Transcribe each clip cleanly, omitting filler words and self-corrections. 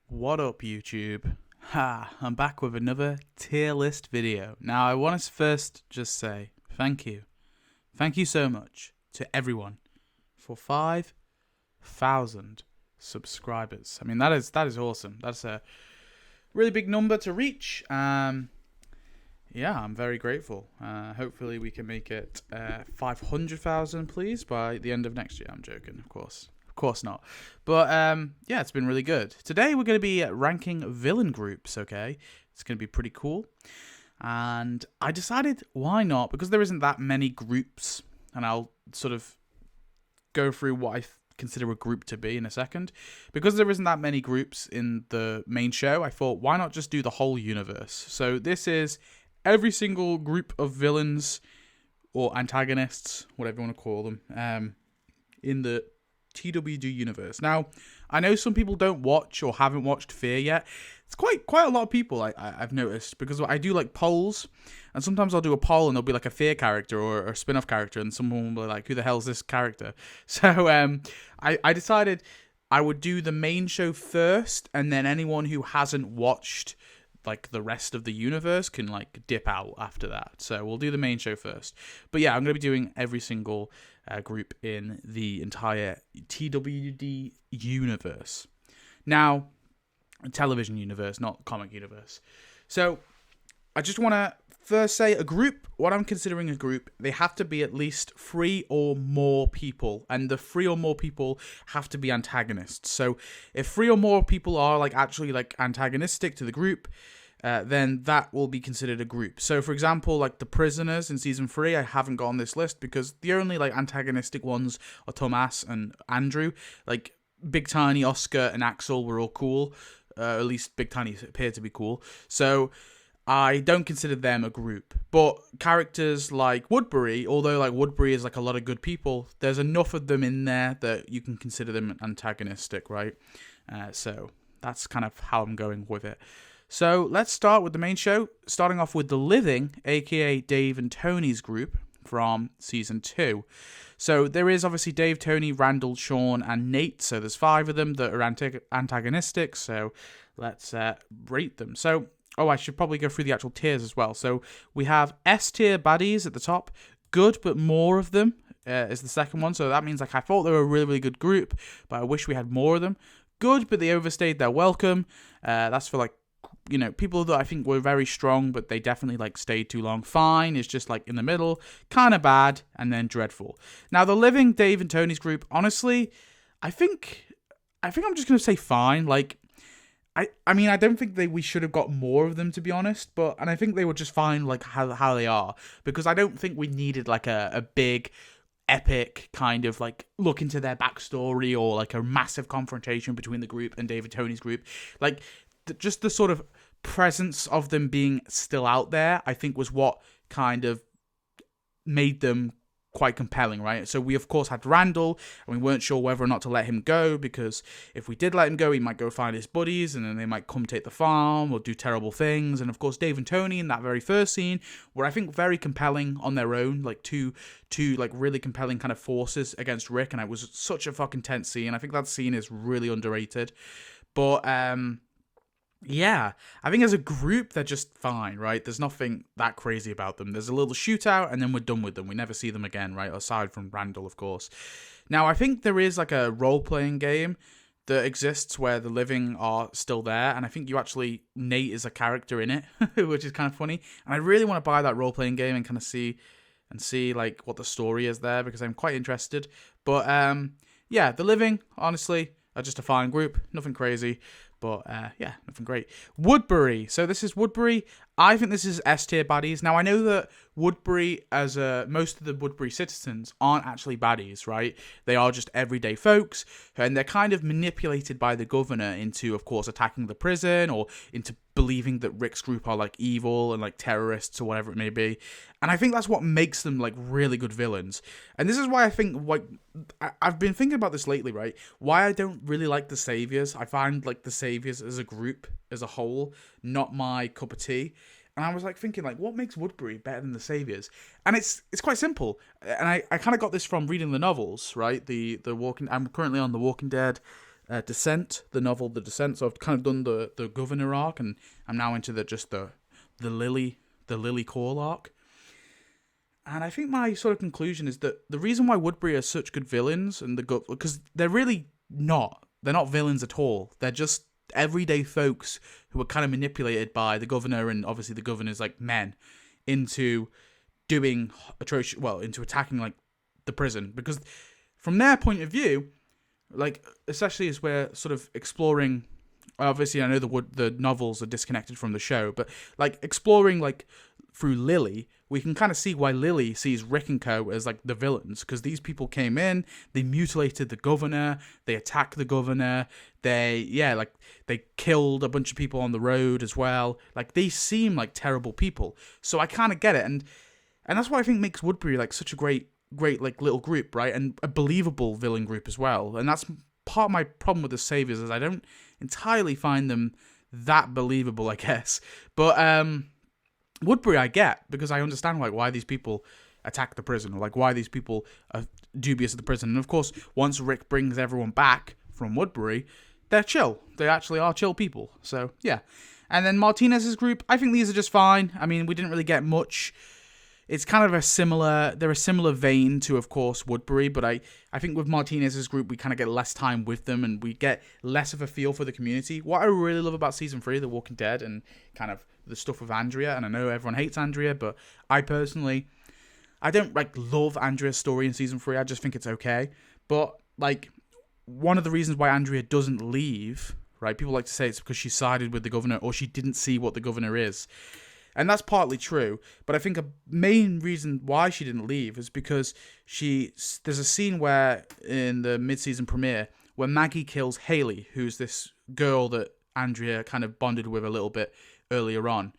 What up, YouTube? I'm back with another tier list video. Now, I want to first just say thank you. Thank you so much to everyone for 5,000 subscribers. I mean, that is awesome. That's a really big number to reach. Yeah, I'm very grateful. Hopefully, we can make it 500,000, please, by the end of next year. I'm joking, of course. Of course not. But yeah, it's been really good. Today we're going to be ranking villain groups, okay? It's going to be pretty cool. And I decided why not, because there isn't that many groups, and I'll sort of go through what I consider a group to be in a second. Because there isn't that many groups in the main show, I thought why not just do the whole universe? So this is every single group of villains or antagonists, whatever you want to call them, in the TWD universe. Now, I know some people don't watch or haven't watched Fear yet. It's quite a lot of people I've noticed, because I do like polls, and sometimes I'll do a poll and there'll be like a Fear character or a spin-off character, and someone will be like, who the hell is this character? So I decided I would do the main show first, and then anyone who hasn't watched like the rest of the universe can like dip out after that. So we'll do the main show first. But yeah, I'm going to be doing every single group in the entire TWD universe. Now, television universe, not comic universe. So I just want to first say a group, what I'm considering a group, they have to be at least 3 or more people, and the 3 or more people have to be antagonists. So if 3 or more people are like actually like antagonistic to the group, then that will be considered a group. So for example, like the prisoners in season 3, I haven't got on this list because the only like antagonistic ones are Tomas and Andrew. Like Big Tiny, Oscar, and Axel were all cool. At least Big Tiny appeared to be cool. So I don't consider them a group. But characters like Woodbury, although like Woodbury is like a lot of good people, there's enough of them in there that you can consider them antagonistic, right? So that's kind of how I'm going with it. So let's start with the main show, starting off with The Living, aka Dave and Tony's group from season 2. So there is obviously Dave, Tony, Randall, Sean, and Nate. So there's 5 of them that are antagonistic. So let's rate them. So, I should probably go through the actual tiers as well. So we have S tier baddies at the top. Good, but more of them is the second one. So that means like I thought they were a really, really good group, but I wish we had more of them. Good, but they overstayed their welcome. That's for like, you know, people that I think were very strong, but they definitely like stayed too long. Fine is just like in the middle, kind of bad, and then dreadful. Now the Living, Dave and Tony's group, honestly, I think I'm just gonna say fine. Like, I mean, I don't think we should have got more of them, to be honest, and I think they were just fine like how they are, because I don't think we needed like a big epic kind of like look into their backstory or like a massive confrontation between the group and Dave and Tony's group. Like, just the sort of presence of them being still out there, I think, was what kind of made them quite compelling, right? So we, of course, had Randall, and we weren't sure whether or not to let him go, because if we did let him go, he might go find his buddies, and then they might come take the farm or do terrible things. And, of course, Dave and Tony in that very first scene were, I think, very compelling on their own, like two like really compelling kind of forces against Rick, and it was such a fucking tense scene. I think that scene is really underrated. But, yeah, I think as a group, they're just fine, right? There's nothing that crazy about them. There's a little shootout, and then we're done with them. We never see them again, right? Aside from Randall, of course. Now, I think there is like a role-playing game that exists where the Living are still there, and I think Nate is a character in it, which is kind of funny. And I really want to buy that role-playing game and kind of see like what the story is there, because I'm quite interested. But yeah, the Living, honestly, are just a fine group. Nothing crazy. But, yeah, nothing great. Woodbury. So this is Woodbury. I think this is S-tier baddies. Now, I know that Woodbury, most of the Woodbury citizens aren't actually baddies, right? They are just everyday folks, and they're kind of manipulated by the governor into, of course, attacking the prison, or into believing that Rick's group are, like, evil and, like, terrorists or whatever it may be. And I think that's what makes them, like, really good villains. And this is why I think, like, I've been thinking about this lately, right? Why I don't really like the Saviors. I find, like, the Saviors as a group, as a whole, not my cup of tea. And I was like thinking, like, what makes Woodbury better than the Saviors? And it's quite simple. And I kind of got this from reading the novels, right? I'm currently on The Walking Dead. Descent, the novel The Descent. So I've kind of done the Governor arc, and I'm now into the Lily Call arc. And I think my sort of conclusion is that the reason why Woodbury are such good villains, and because they're really not. They're not villains at all. They're just everyday folks who are kind of manipulated by the governor, and obviously the governor's like men, into doing atrocious, into attacking like the prison. Because from their point of view, like especially as we're sort of exploring, obviously I know the novels are disconnected from the show, but like exploring like through Lily, we can kind of see why Lily sees Rick and Co. as like the villains, because these people came in, they mutilated the governor, they attacked the governor, they killed a bunch of people on the road as well. Like they seem like terrible people, so I kind of get it, and that's what I think makes Woodbury like such a great like little group, right, and a believable villain group as well. And that's part of my problem with the Saviors, is I don't entirely find them that believable, I guess, but Woodbury I get, because I understand like why these people attack the prison, or like why these people are dubious of the prison. And of course, once Rick brings everyone back from Woodbury, they're chill. They actually are chill people. So yeah. And then Martinez's group, I think these are just fine. I mean, we didn't really get much. It's kind of a similar vein to, of course, Woodbury, but I think with Martinez's group, we kind of get less time with them, and we get less of a feel for the community. What I really love about Season 3 of The Walking Dead, and kind of the stuff with Andrea, and I know everyone hates Andrea, but I personally, I don't like love Andrea's story in Season 3, I just think it's okay. But like, one of the reasons why Andrea doesn't leave, right, people like to say it's because she sided with the governor, or she didn't see what the governor is. And that's partly true, but I think a main reason why she didn't leave is because there's a scene where, in the mid-season premiere, where Maggie kills Haley, who's this girl that Andrea kind of bonded with a little bit earlier on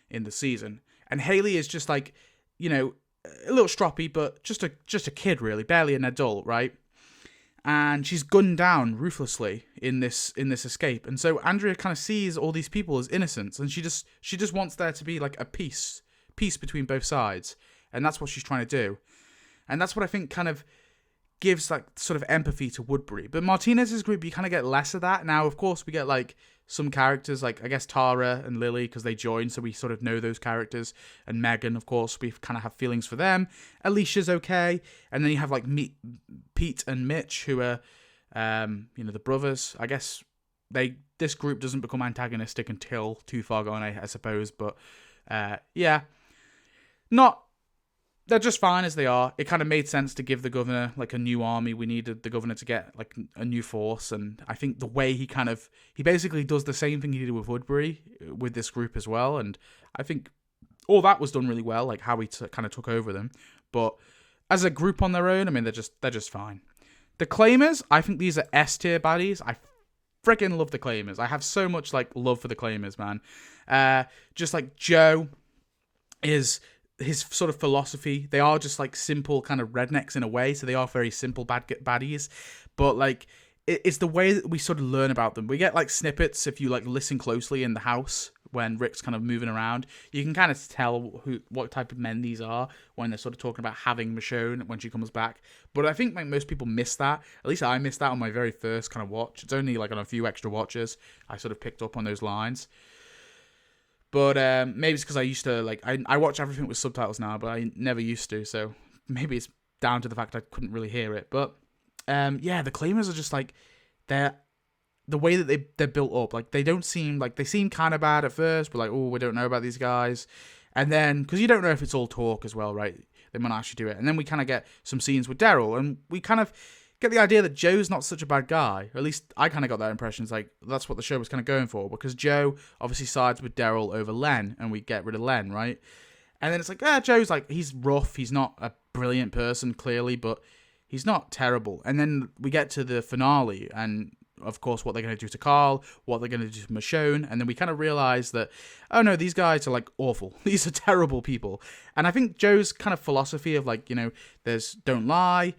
in the season. And Haley is just like, a little stroppy, but just a kid really, barely an adult, right? And she's gunned down ruthlessly in this escape. And so Andrea kind of sees all these people as innocents, and she just wants there to be like a peace between both sides. And that's what she's trying to do. And that's what I think kind of gives like sort of empathy to Woodbury. But Martinez's group, you kind of get less of that. Now, of course, we get like some characters like, I guess, Tara and Lily, because they joined, so we sort of know those characters. And Megan, of course, we kind of have feelings for them. Alicia's okay. And then you have like Pete and Mitch, who are, the brothers. I guess this group doesn't become antagonistic until too far gone, I suppose. But yeah, they're just fine as they are. It kind of made sense to give the governor like a new army. We needed the governor to get like a new force, and I think the way he basically does the same thing he did with Woodbury with this group as well. And I think all that was done really well, like how he kind of took over them. But as a group on their own, I mean, they're just fine. The Claimers, I think these are S tier baddies. I freaking love the Claimers. I have so much like love for the Claimers, man. Just like Joe is his sort of philosophy. They are just like simple kind of rednecks in a way, so they are very simple baddies. But like, it's the way that we sort of learn about them. We get like snippets if you like listen closely in the house when Rick's kind of moving around. You can kind of tell what type of men these are when they're sort of talking about having Michonne when she comes back. But I think like most people miss that. At least I missed that on my very first kind of watch. It's only like on a few extra watches I sort of picked up on those lines. But maybe it's because I used to, like, I watch everything with subtitles now, but I never used to, so maybe it's down to the fact I couldn't really hear it. But, yeah, the Claimers are just, like, the way that they're built up, like, they seem kind of bad at first, but, like, oh, we don't know about these guys. And then, because you don't know if it's all talk as well, right? They might actually do it. And then we kind of get some scenes with Daryl, and we kind of get the idea that Joe's not such a bad guy. Or at least I kind of got that impression. It's like, that's what the show was kind of going for, because Joe obviously sides with Daryl over Len, and we get rid of Len, right? And then it's like, Joe's like, he's rough, he's not a brilliant person, clearly, but he's not terrible. And then we get to the finale, and of course, what they're going to do to Carl, what they're going to do to Michonne, and then we kind of realize that, oh no, these guys are like awful. These are terrible people. And I think Joe's kind of philosophy of like, there's don't lie,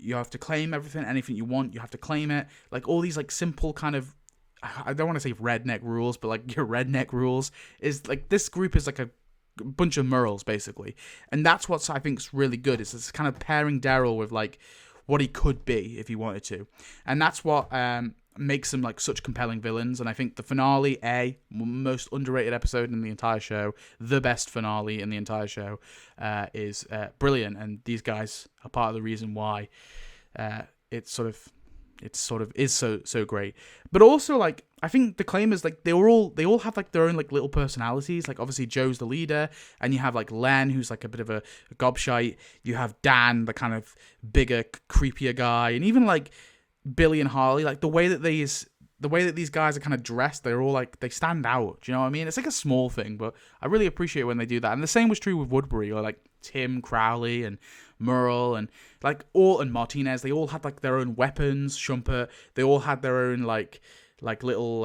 you have to claim anything you want, you have to claim it. Like all these like simple kind of, I don't want to say redneck rules, but like your redneck rules is like, this group is like a bunch of morals basically. And that's what I think is really good, is it's kind of pairing Daryl with like what he could be if he wanted to, and that's what makes them like such compelling villains. And I think the finale, most underrated episode in the entire show, the best finale in the entire show, is brilliant. And these guys are part of the reason why it sort of is so great. But also, like, I think the Claimers, like, they all have like their own like little personalities. Like, obviously Joe's the leader, and you have like Len, who's like a bit of a gobshite. You have Dan, the kind of bigger, creepier guy, and even like Billy and Harley. Like, the way that these guys are kind of dressed, they're all like, they stand out. Do you know what I mean? It's like a small thing, but I really appreciate when they do that. And the same was true with Woodbury, or like Tim Crowley and Merle and like and Martinez. They all had like their own weapons. Shumpert, they all had their own like little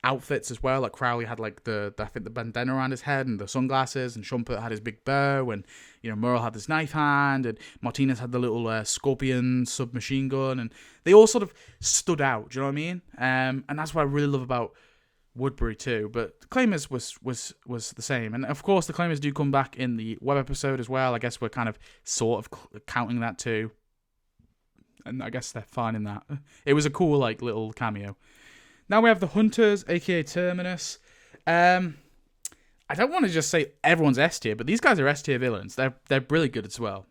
outfits as well. Like Crowley had like the bandana around his head and the sunglasses, and Shumpert had his big bow, and Merle had his knife hand, and Martinez had the little scorpion submachine gun, and they all sort of stood out. Do you know what I mean? And that's what I really love about Woodbury too. But the Claimers was the same, and of course the Claimers do come back in the web episode as well. I guess we're kind of sort of counting that too, and I guess they're fine in that. It was a cool like little cameo. Now we have the Hunters, aka Terminus. I don't want to just say everyone's S tier, but these guys are S tier villains. They're really good as well.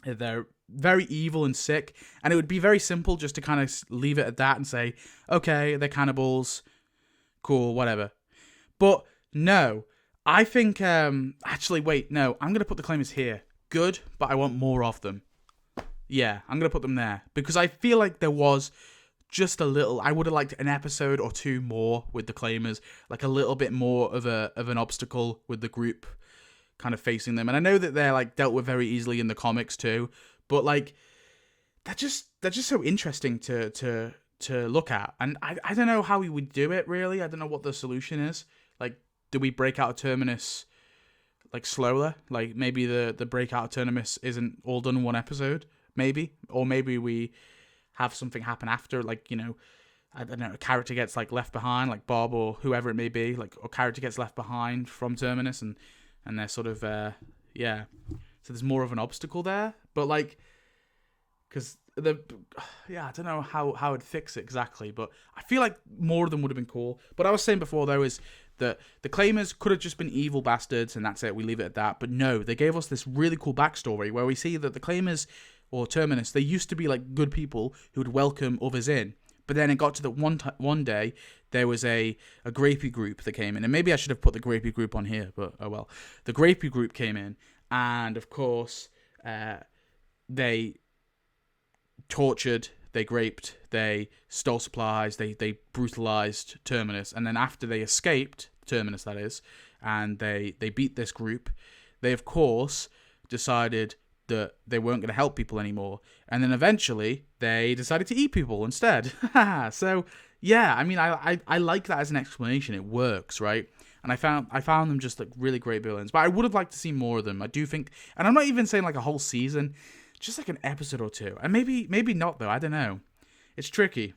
They're very evil and sick, and it would be very simple just to kind of leave it at that and say, okay, they're cannibals, cool, whatever. But no, I think actually wait, no, I'm gonna put the Claimers here. Good, but I want more of them. Yeah, I'm gonna put them there because I feel like there was just a little. I would have liked an episode or two more with the Claimers, like a little bit more of an obstacle with the group kind of facing them. And I know that they're like dealt with very easily in the comics too, but like they're just so interesting to look at. And I don't know how we would do it really. I don't know what the solution is. Like, do we break out of Terminus like slower? Like maybe the breakout of Terminus isn't all done in one episode, maybe, or maybe we have something happen after, like, I don't know, a character gets like left behind, like Bob or whoever it may be, like a character gets left behind from Terminus, and they're sort of so there's more of an obstacle there. But like, because I don't know how I'd fix it exactly, but I feel like more of them would have been cool. But I was saying before though is that the Claimers could have just been evil bastards and that's it, we leave it at that. But no, they gave us this really cool backstory where we see that the Claimers or Terminus, they used to be like good people who would welcome others in. But then it got to that one day, there was a Grapey group that came in. And maybe I should have put the Grapey group on here, but oh well. The Grapey group came in, and of course, they tortured, they raped, they stole supplies, they brutalized Terminus. And then after they escaped, Terminus that is, and they beat this group, they of course decided that they weren't going to help people anymore, and then eventually they decided to eat people instead. So yeah, I mean, I like that as an explanation. It works, right? And I found them just like really great villains, but I would have liked to see more of them. I do think, and I'm not even saying like a whole season, just like an episode or two, and maybe not though. I don't know. It's tricky.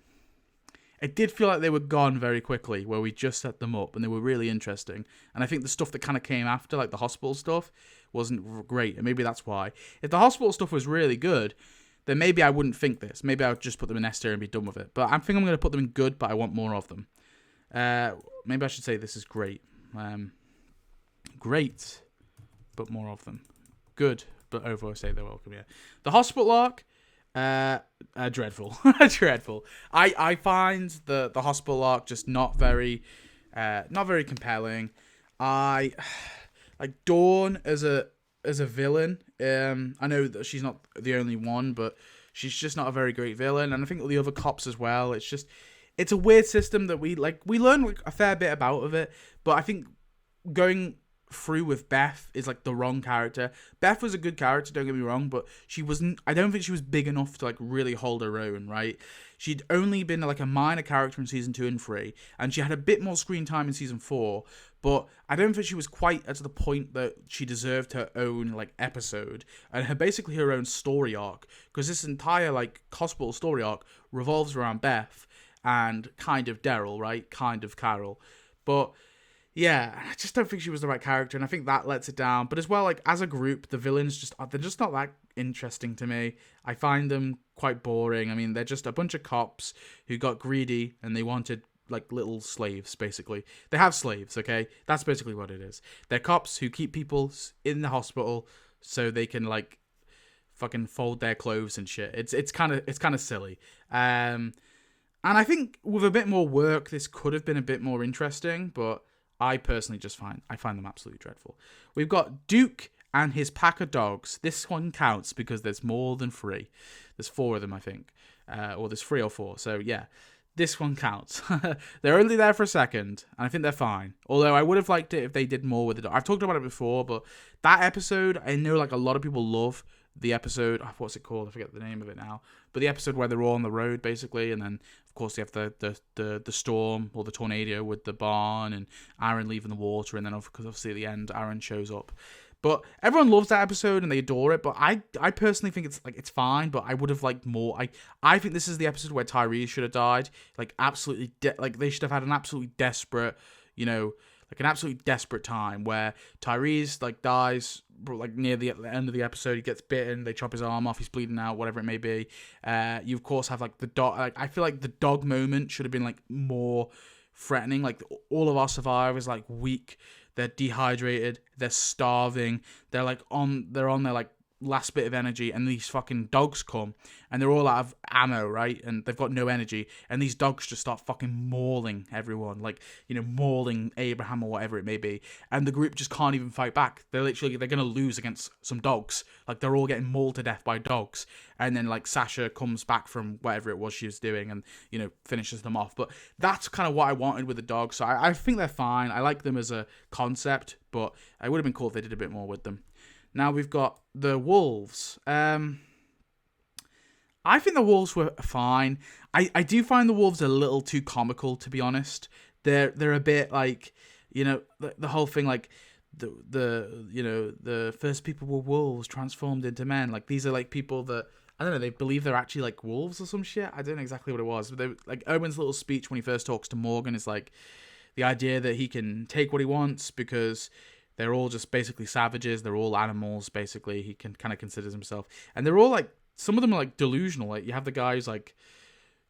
It did feel like they were gone very quickly, where we just set them up, and they were really interesting. And I think the stuff that kind of came after, like the hospital stuff, wasn't great, and maybe that's why. If the hospital stuff was really good, then maybe I wouldn't think this. Maybe I would just put them in S tier and be done with it. But I think I'm going to put them in good, but I want more of them. Maybe I should say this is great. Great, but more of them. Good, but overall I say they're welcome, yeah. The hospital arc, dreadful. Dreadful. I find the hospital arc just not very compelling. I like Dawn as a villain. I know that she's not the only one, but she's just not a very great villain, and I think the other cops as well. It's a weird system that we learn like a fair bit about of it, but I think going through with Beth is like the wrong character. Beth was a good character, don't get me wrong, but I don't think she was big enough to like really hold her own, right? She'd only been like a minor character in season 2 and 3, and she had a bit more screen time in season 4, but I don't think she was quite at the point that she deserved her own like episode and basically her own story arc, because this entire like hospital story arc revolves around Beth and kind of Daryl, right? Kind of Carol. But Yeah, I just don't think she was the right character, and I think that lets it down. But as well, like as a group, the villains they're just not that interesting to me. I find them quite boring. I mean, they're just a bunch of cops who got greedy and they wanted like little slaves, basically. They have slaves, okay? That's basically what it is. They're cops who keep people in the hospital so they can like fucking fold their clothes and shit. It's kind of silly. And I think with a bit more work, this could have been a bit more interesting, but I personally I find them absolutely dreadful. We've got Duke and his pack of dogs. This one counts because there's more than 3. There's 4 of them, I think. Or there's 3 or 4. So yeah, this one counts. They're only there for a second, and I think they're fine. Although I would have liked it if they did more with the dog. I've talked about it before, but that episode, I know like a lot of people love the episode. What's it called? I forget the name of it now. But the episode where they're all on the road, basically, and then of course you have the storm or the tornado with the barn and Aaron leaving the water, and then obviously at the end Aaron shows up. But everyone loves that episode and they adore it. But I personally think it's fine. But I would have liked more. I think this is the episode where Tyrese should have died. Like absolutely, like they should have had an absolutely desperate, like an absolutely desperate time where Tyrese like dies like near the end of the episode. He gets bitten, they chop his arm off, he's bleeding out, whatever it may be. You of course have like the dog. Like I feel like the dog moment should have been like more threatening. Like all of our survivors like weak, they're dehydrated, they're starving, they're on their like last bit of energy, and these fucking dogs come and they're all out of ammo, right? And they've got no energy, and these dogs just start fucking mauling everyone, like mauling Abraham or whatever it may be, and the group just can't even fight back. They're gonna lose against some dogs. Like they're all getting mauled to death by dogs, and then like Sasha comes back from whatever it was she was doing and finishes them off. But that's kind of what I wanted with the dogs. So I think they're fine. I like them as a concept, but it would have been cool if they did a bit more with them. Now we've got the wolves. I think the wolves were fine. I do find the wolves a little too comical, to be honest. They're a bit like, the whole thing like the first people were wolves transformed into men. Like these are like people that I don't know, they believe they're actually like wolves or some shit. I don't know exactly what it was, but like Owen's little speech when he first talks to Morgan is like the idea that he can take what he wants because they're all just basically savages. They're all animals, basically. He can kind of considers himself. And they're all like, some of them are like delusional. Like you have the guy who's like,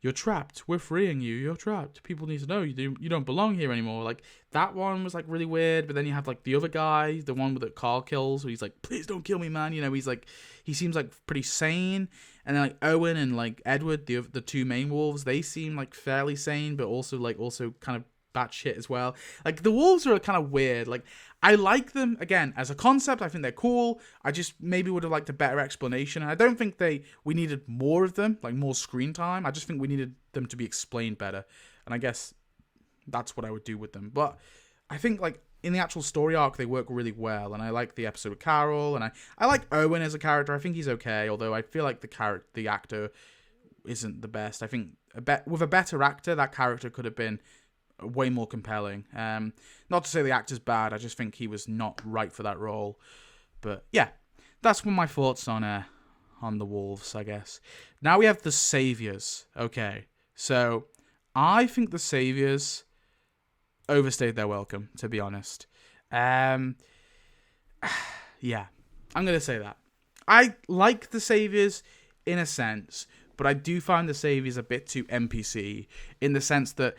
you're trapped. We're freeing you. You're trapped. People need to know you don't belong here anymore. Like that one was like really weird. But then you have like the other guy, the one that Carl kills, where he's like, please don't kill me, man. He's like, he seems like pretty sane. And then like Owen and like Edward, the 2 main wolves, they seem like fairly sane, but also kind of batshit as well. Like the wolves are kind of weird. Like I like them again as a concept. I think they're cool. I just maybe would have liked a better explanation. I don't think we needed more of them, like more screen time. I just think we needed them to be explained better. And I guess that's what I would do with them. But I think like in the actual story arc, they work really well. And I like the episode with Carol, and I like Owen as a character. I think he's okay, although I feel like the actor isn't the best. I think with a better actor, that character could have been way more compelling. Not to say the actor's bad, I just think he was not right for that role. But yeah, that's my thoughts on the wolves, I guess. Now we have the saviors. Okay, so I think the saviors overstayed their welcome, to be honest. Yeah, I'm gonna say that. I like the saviors in a sense, but I do find the saviors a bit too NPC in the sense that,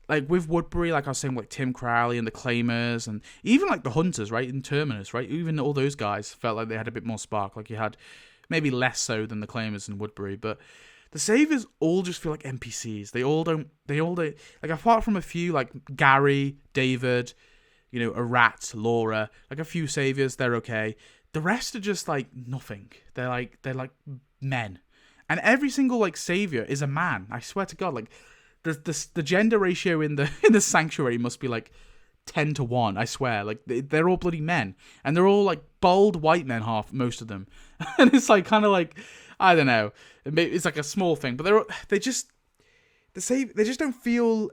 like with Woodbury, like I was saying, like Tim Crowley and the Claimers, and even like the Hunters, right, in Terminus, right, even all those guys felt like they had a bit more spark. Like you had maybe less so than the Claimers and Woodbury, but the Saviors all just feel like NPCs. They all don't, like apart from a few like Gary, David, a Rat, Laura, like a few Saviors, they're okay. The rest are just like nothing. They're like men, and every single like Savior is a man. I swear to God, like. The gender ratio in the sanctuary must be like 10-1, I swear. Like they're all bloody men, and they're all like bald white men, most of them, and it's like kind of like I don't know, it's like a small thing, but they just don't feel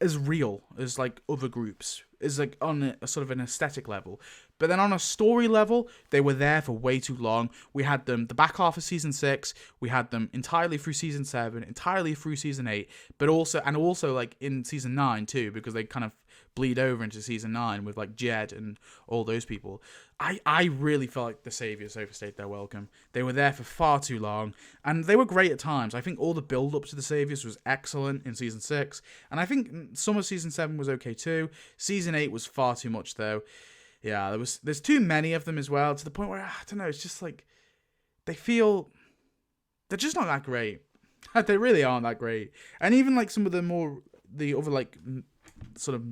as real as like other groups, is like on a sort of an aesthetic level. But then on a story level, they were there for way too long. We had them the back half of season 6. We had them entirely through season 7, entirely through season 8, but also like in season 9 too, because they kind of bleed over into season 9 with like Jed and all those people. I really felt like the Saviors overstayed their welcome. They were there for far too long, and they were great at times. I think all the build-up to the Saviors was excellent in Season 6, and I think some of Season 7 was okay too. Season 8 was far too much, though. Yeah, there's too many of them as well, to the point where, I don't know, it's just like, they're just not that great. They really aren't that great. And even like some of the other like sort of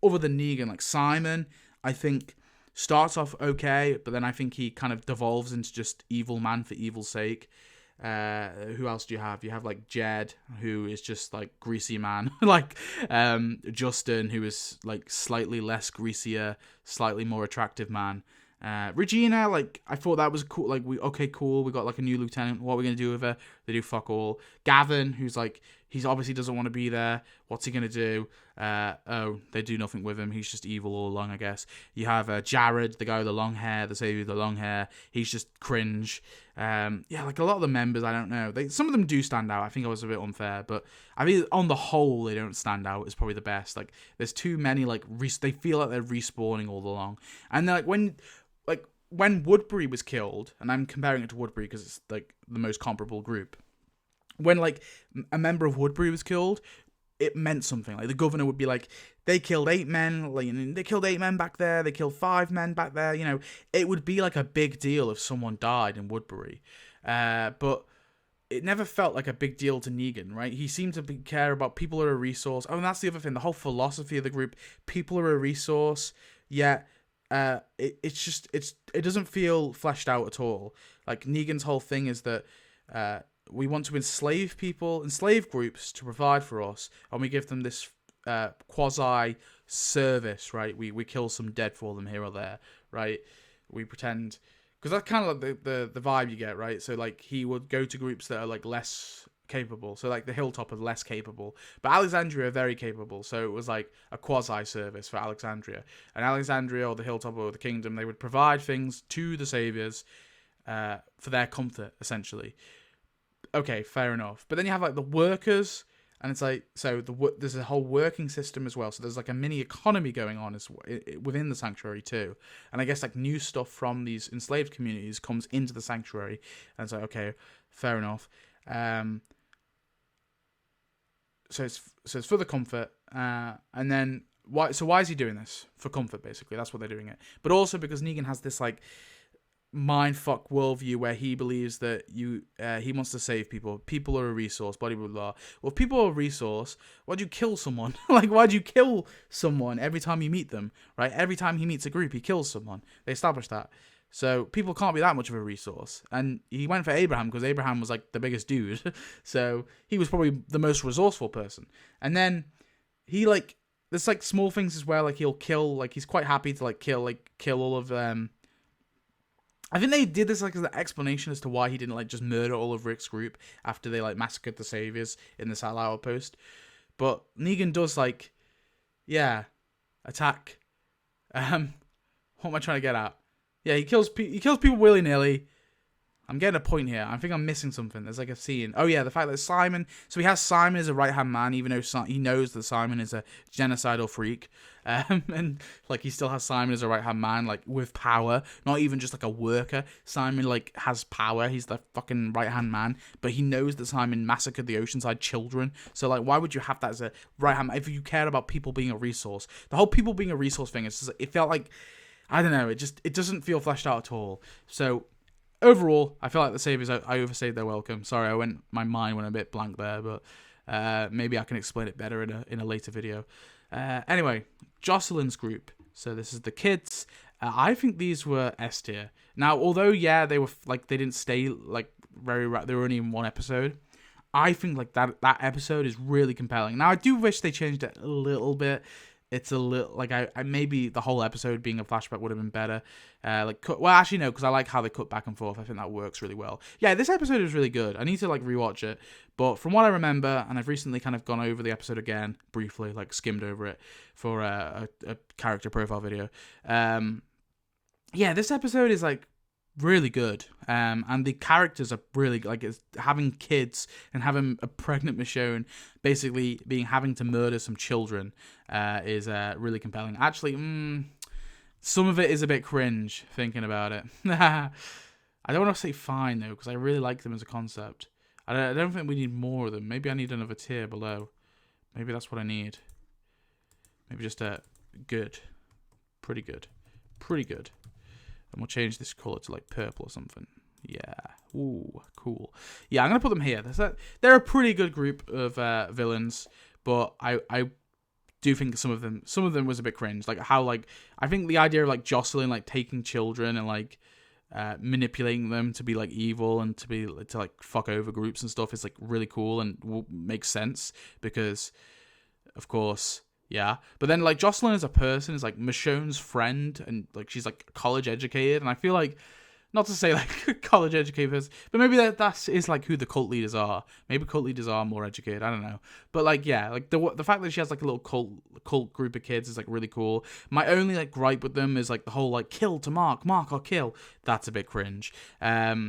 other than Negan, like Simon, I think starts off okay, but then I think he kind of devolves into just evil man for evil's sake. Who else do you have? You have like Jed, who is just like greasy man, like Justin, who is like slightly less greasier, slightly more attractive man. Regina, like, I thought that was cool. Like, cool. We got like a new lieutenant. What are we gonna do with her? They do fuck all. Gavin, who's like, he's obviously doesn't want to be there. What's he gonna do? They do nothing with him. He's just evil all along, I guess. You have Jared, the guy with the long hair, the savior with the long hair. He's just cringe. Like a lot of the members, I don't know. Some of them do stand out. I think I was a bit unfair, but I mean, on the whole, they don't stand out. It's probably the best. Like, there's too many. Like, they feel like they're respawning all along, and they're, when Woodbury was killed, and I'm comparing it to Woodbury because it's like the most comparable group. When like a member of Woodbury was killed, it meant something. Like the governor would be like, they killed 8 men. Like, they killed 8 men back there. They killed 5 men back there. You know, it would be like a big deal if someone died in Woodbury. But it never felt like a big deal to Negan, right? He seemed to care about people are a resource. Oh, and that's the other thing. The whole philosophy of the group: people are a resource. Yet, it doesn't feel fleshed out at all. Like Negan's whole thing is that we want to enslave groups to provide for us, and we give them this quasi service, right? We kill some dead for them here or there, right? We pretend, because that's kind of like the vibe you get, right? So like he would go to groups that are like less capable, so like the Hilltop are less capable, but Alexandria are very capable, so it was like a quasi service for Alexandria. And Alexandria or the Hilltop or the Kingdom, they would provide things to the Saviors for their comfort, essentially. Okay, fair enough. But then you have like the workers, and it's like, so there's a whole working system as well, so there's like a mini economy going on within the Sanctuary too. And I guess like new stuff from these enslaved communities comes into the Sanctuary, and it's like, okay, fair enough. So it's for the comfort, and then why is he doing this? For comfort, basically. That's what they're doing it. But also because Negan has this like mindfuck worldview where he believes that he wants to save people. People are a resource, blah blah blah. Well, if people are a resource, why'd you kill someone? Like, why'd you kill someone every time you meet them? Right? Every time he meets a group, he kills someone. They established that. So people can't be that much of a resource. And he went for Abraham because Abraham was like the biggest dude. So he was probably the most resourceful person. And then he like, there's like small things as well. Like he'll kill, like he's quite happy to like kill all of them. I think they did this like as an explanation as to why he didn't like just murder all of Rick's group after they like massacred the Saviors in the satellite outpost. But Negan does like, attack. What am I trying to get at? Yeah, he kills people willy-nilly. I'm getting a point here. I think I'm missing something. There's like a scene. Oh yeah, the fact that Simon... So he has Simon as a right-hand man, even though he knows that Simon is a genocidal freak. And like he still has Simon as a right-hand man, like with power. Not even just like a worker. Simon like has power. He's the fucking right-hand man. But he knows that Simon massacred the Oceanside children. So like, why would you have that as a right-hand man if you cared about people being a resource? The whole people being a resource thing, it felt like... I don't know, it doesn't feel fleshed out at all. So, overall, I feel like the Saviors, I overstayed their welcome. Sorry, my mind went a bit blank there, but maybe I can explain it better in a later video. Anyway, Jocelyn's group. So this is the kids. I think these were S tier. Now, although, they were, like, they didn't stay, like, they were only in one episode. I think, like, that episode is really compelling. Now, I do wish they changed it a little bit. It's a little, like, I maybe the whole episode being a flashback would have been better. Actually, no, because I like how they cut back and forth. I think that works really well. Yeah, this episode is really good. I need to, like, rewatch it. But from what I remember, and I've recently kind of gone over the episode again, briefly, like, skimmed over it for a character profile video. This episode is, like, really good. And the characters are really like it's having kids and having a pregnant Michonne basically having to murder some children is really compelling. Actually, some of it is a bit cringe thinking about it. I don't want to say fine though, because I really like them as a concept. I don't think we need more of them. Maybe I need another tier below. Maybe that's what I need. Maybe just a good, pretty good, pretty good. And we'll change this color to like purple or something. Yeah. Ooh, cool. Yeah, I'm gonna put them here. They're a pretty good group of villains, but I do think some of them was a bit cringe. Like how I think the idea of like Jocelyn like taking children and like manipulating them to be like evil and to like fuck over groups and stuff is like really cool and makes sense because, of course. Yeah, but then like Jocelyn as a person is like Michonne's friend and like she's like college educated, and I feel like, not to say like college educated, but maybe that is like who the cult leaders are. Maybe cult leaders are more educated. I don't know, but like yeah, like the fact that she has like a little cult group of kids is like really cool. My only like gripe with them is like the whole like kill to Mark or kill. That's a bit cringe. Yeah,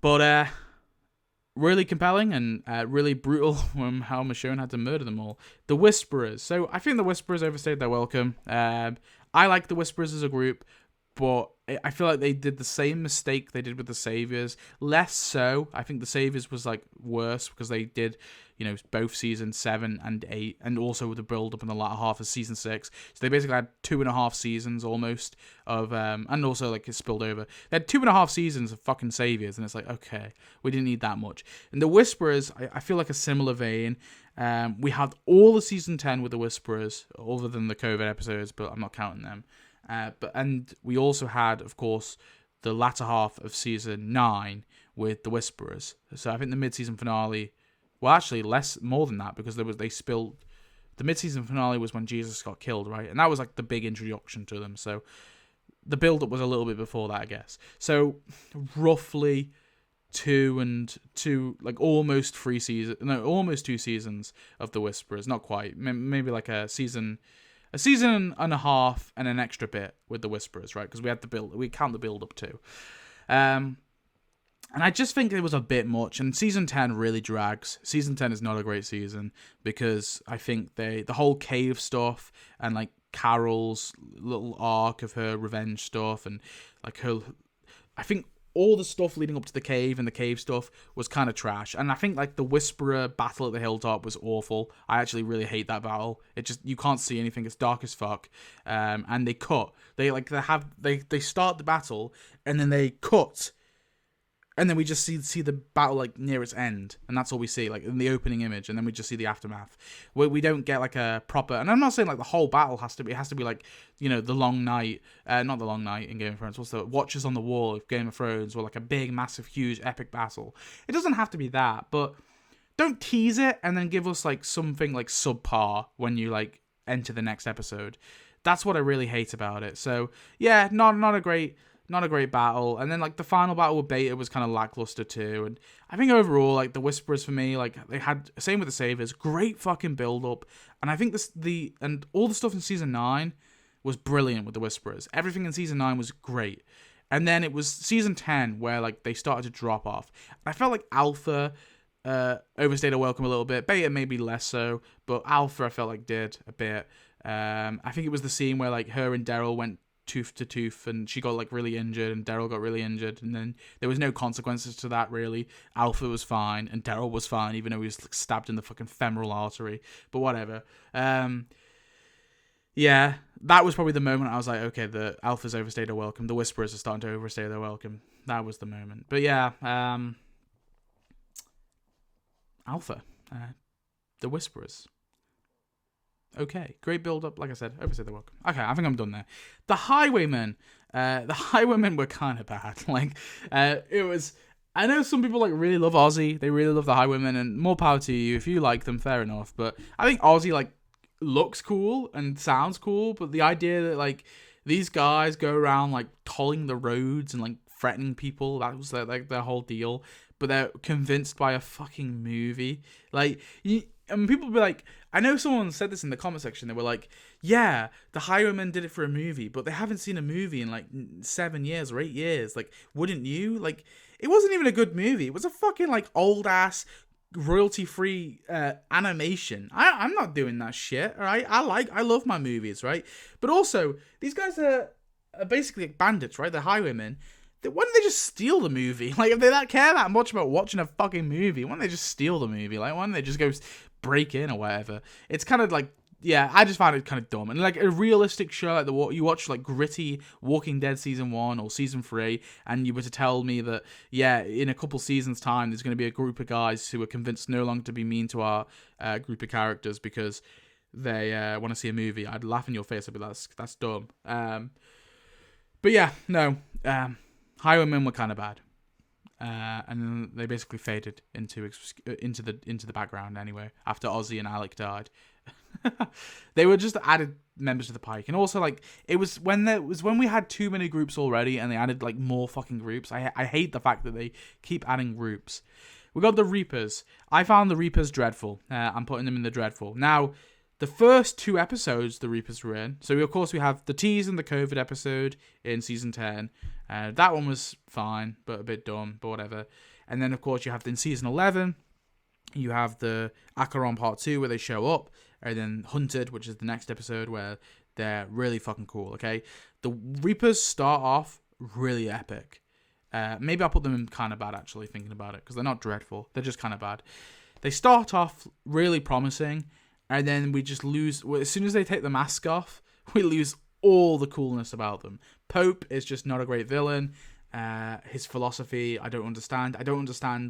but really compelling and really brutal how Michonne had to murder them all. The Whisperers. So I think the Whisperers overstayed their welcome. I like the Whisperers as a group, but I feel like they did the same mistake they did with the Saviors. Less so. I think the Saviors was like worse because they did, both season 7 and 8, and also with the build up in the latter half of season 6. So they basically had 2.5 seasons almost of, and also like it spilled over. They had 2.5 seasons of fucking Saviors, and it's like, okay, we didn't need that much. And the Whisperers, I feel like a similar vein. We had all of season 10 with the Whisperers, other than the COVID episodes, but I'm not counting them. And we also had, of course, the latter half of season 9 with the Whisperers. So I think the mid-season finale, well, actually more than that, because they spilled. The mid-season finale was when Jesus got killed, right? And that was like the big introduction to them. So the build-up was a little bit before that, I guess. So roughly almost 2 seasons of the Whisperers. Not quite. Maybe like a season and a half and an extra bit with the Whisperers, right? Because we count the build up too. And I just think it was a bit much, and season 10 really drags. Season 10 is not a great season because I think the whole cave stuff and like Carol's little arc of her revenge stuff and like I think all the stuff leading up to the cave and the cave stuff was kind of trash. And I think like the Whisperer battle at the hilltop was awful. I actually really hate that battle. You can't see anything. It's dark as fuck. And they cut. They start the battle and then they cut. And then we just see the battle like near its end, and that's all we see, like in the opening image, and then we just see the aftermath. We don't get like a proper, and I'm not saying like the whole battle has to be like, the long night, not the long night in Game of Thrones. What's the Watchers on the Wall of Game of Thrones, or like a big, massive, huge, epic battle. It doesn't have to be that, but don't tease it and then give us like something like subpar when you like enter the next episode. That's what I really hate about it. So yeah, not a great battle. And then like the final battle with Beta was kind of lackluster too. And I think overall, like the Whisperers for me, like they had, same with the Saviors, great fucking build up. And I think and all the stuff in season 9 was brilliant with the Whisperers. Everything in season 9 was great. And then it was season 10 where like they started to drop off. I felt like Alpha overstayed her welcome a little bit. Beta maybe less so, but Alpha I felt like did a bit. I think it was the scene where like her and Daryl went tooth to tooth and she got like really injured and Daryl got really injured, and then there was no consequences to that really. Alpha was fine and Daryl was fine even though he was like, stabbed in the fucking femoral artery, but whatever. Yeah, that was probably the moment I was like, okay, the Alpha's overstayed their welcome, the Whisperers are starting to overstay their welcome. That was the moment. But yeah, Alpha, the Whisperers. Okay, great build up. Like I said, overstayed their welcome. Okay, I think I'm done there. The Highwaymen. The Highwaymen were kind of bad. Like, it was. I know some people like really love Ozzy. They really love the Highwaymen, and more power to you if you like them. Fair enough. But I think Ozzy like looks cool and sounds cool. But the idea that like these guys go around like tolling the roads and like threatening people, that was like their whole deal. But they're convinced by a fucking movie. Like And people be like, I know someone said this in the comment section. They were like, yeah, the Highwaymen did it for a movie, but they haven't seen a movie in like 7 years or 8 years. Like, wouldn't you? Like, it wasn't even a good movie. It was a fucking like old ass royalty free animation. I'm not doing that shit. All right, I love my movies, right? But also, these guys are basically like bandits, right? They're highwaymen. Why don't they just steal the movie? Like, if they don't care that much about watching a fucking movie, why don't they just steal the movie? Like, why don't they just go break in or whatever? It's kind of like, yeah, I just found it kind of dumb. And like a realistic show, like you watch like gritty Walking Dead season 1 or season 3, and you were to tell me that, yeah, in a couple seasons time, there's going to be a group of guys who are convinced no longer to be mean to our group of characters because they want to see a movie, I'd laugh in your face. I'd be like, that's dumb. But yeah, no. Highwaymen were kind of bad, and then they basically faded into the background anyway after Ozzy and Alec died. They were just added members to the pike, and also like it was when we had too many groups already, and they added like more fucking groups. I hate the fact that they keep adding groups. We got the Reapers. I found the Reapers dreadful. I'm putting them in the dreadful. Now, the first 2 episodes the Reapers were in. So, of course, we have the tease and the COVID episode in season 10. That one was fine, but a bit dumb, but whatever. And then, of course, you have in season 11, you have the Acheron Part 2 where they show up. And then Hunted, which is the next episode where they're really fucking cool, okay? The Reapers start off really epic. Maybe I'll put them in kind of bad, actually, thinking about it, because they're not dreadful. They're just kind of bad. They start off really promising, and then we just lose. As soon as they take the mask off, we lose all the coolness about them. Pope is just not a great villain. His philosophy, I don't understand.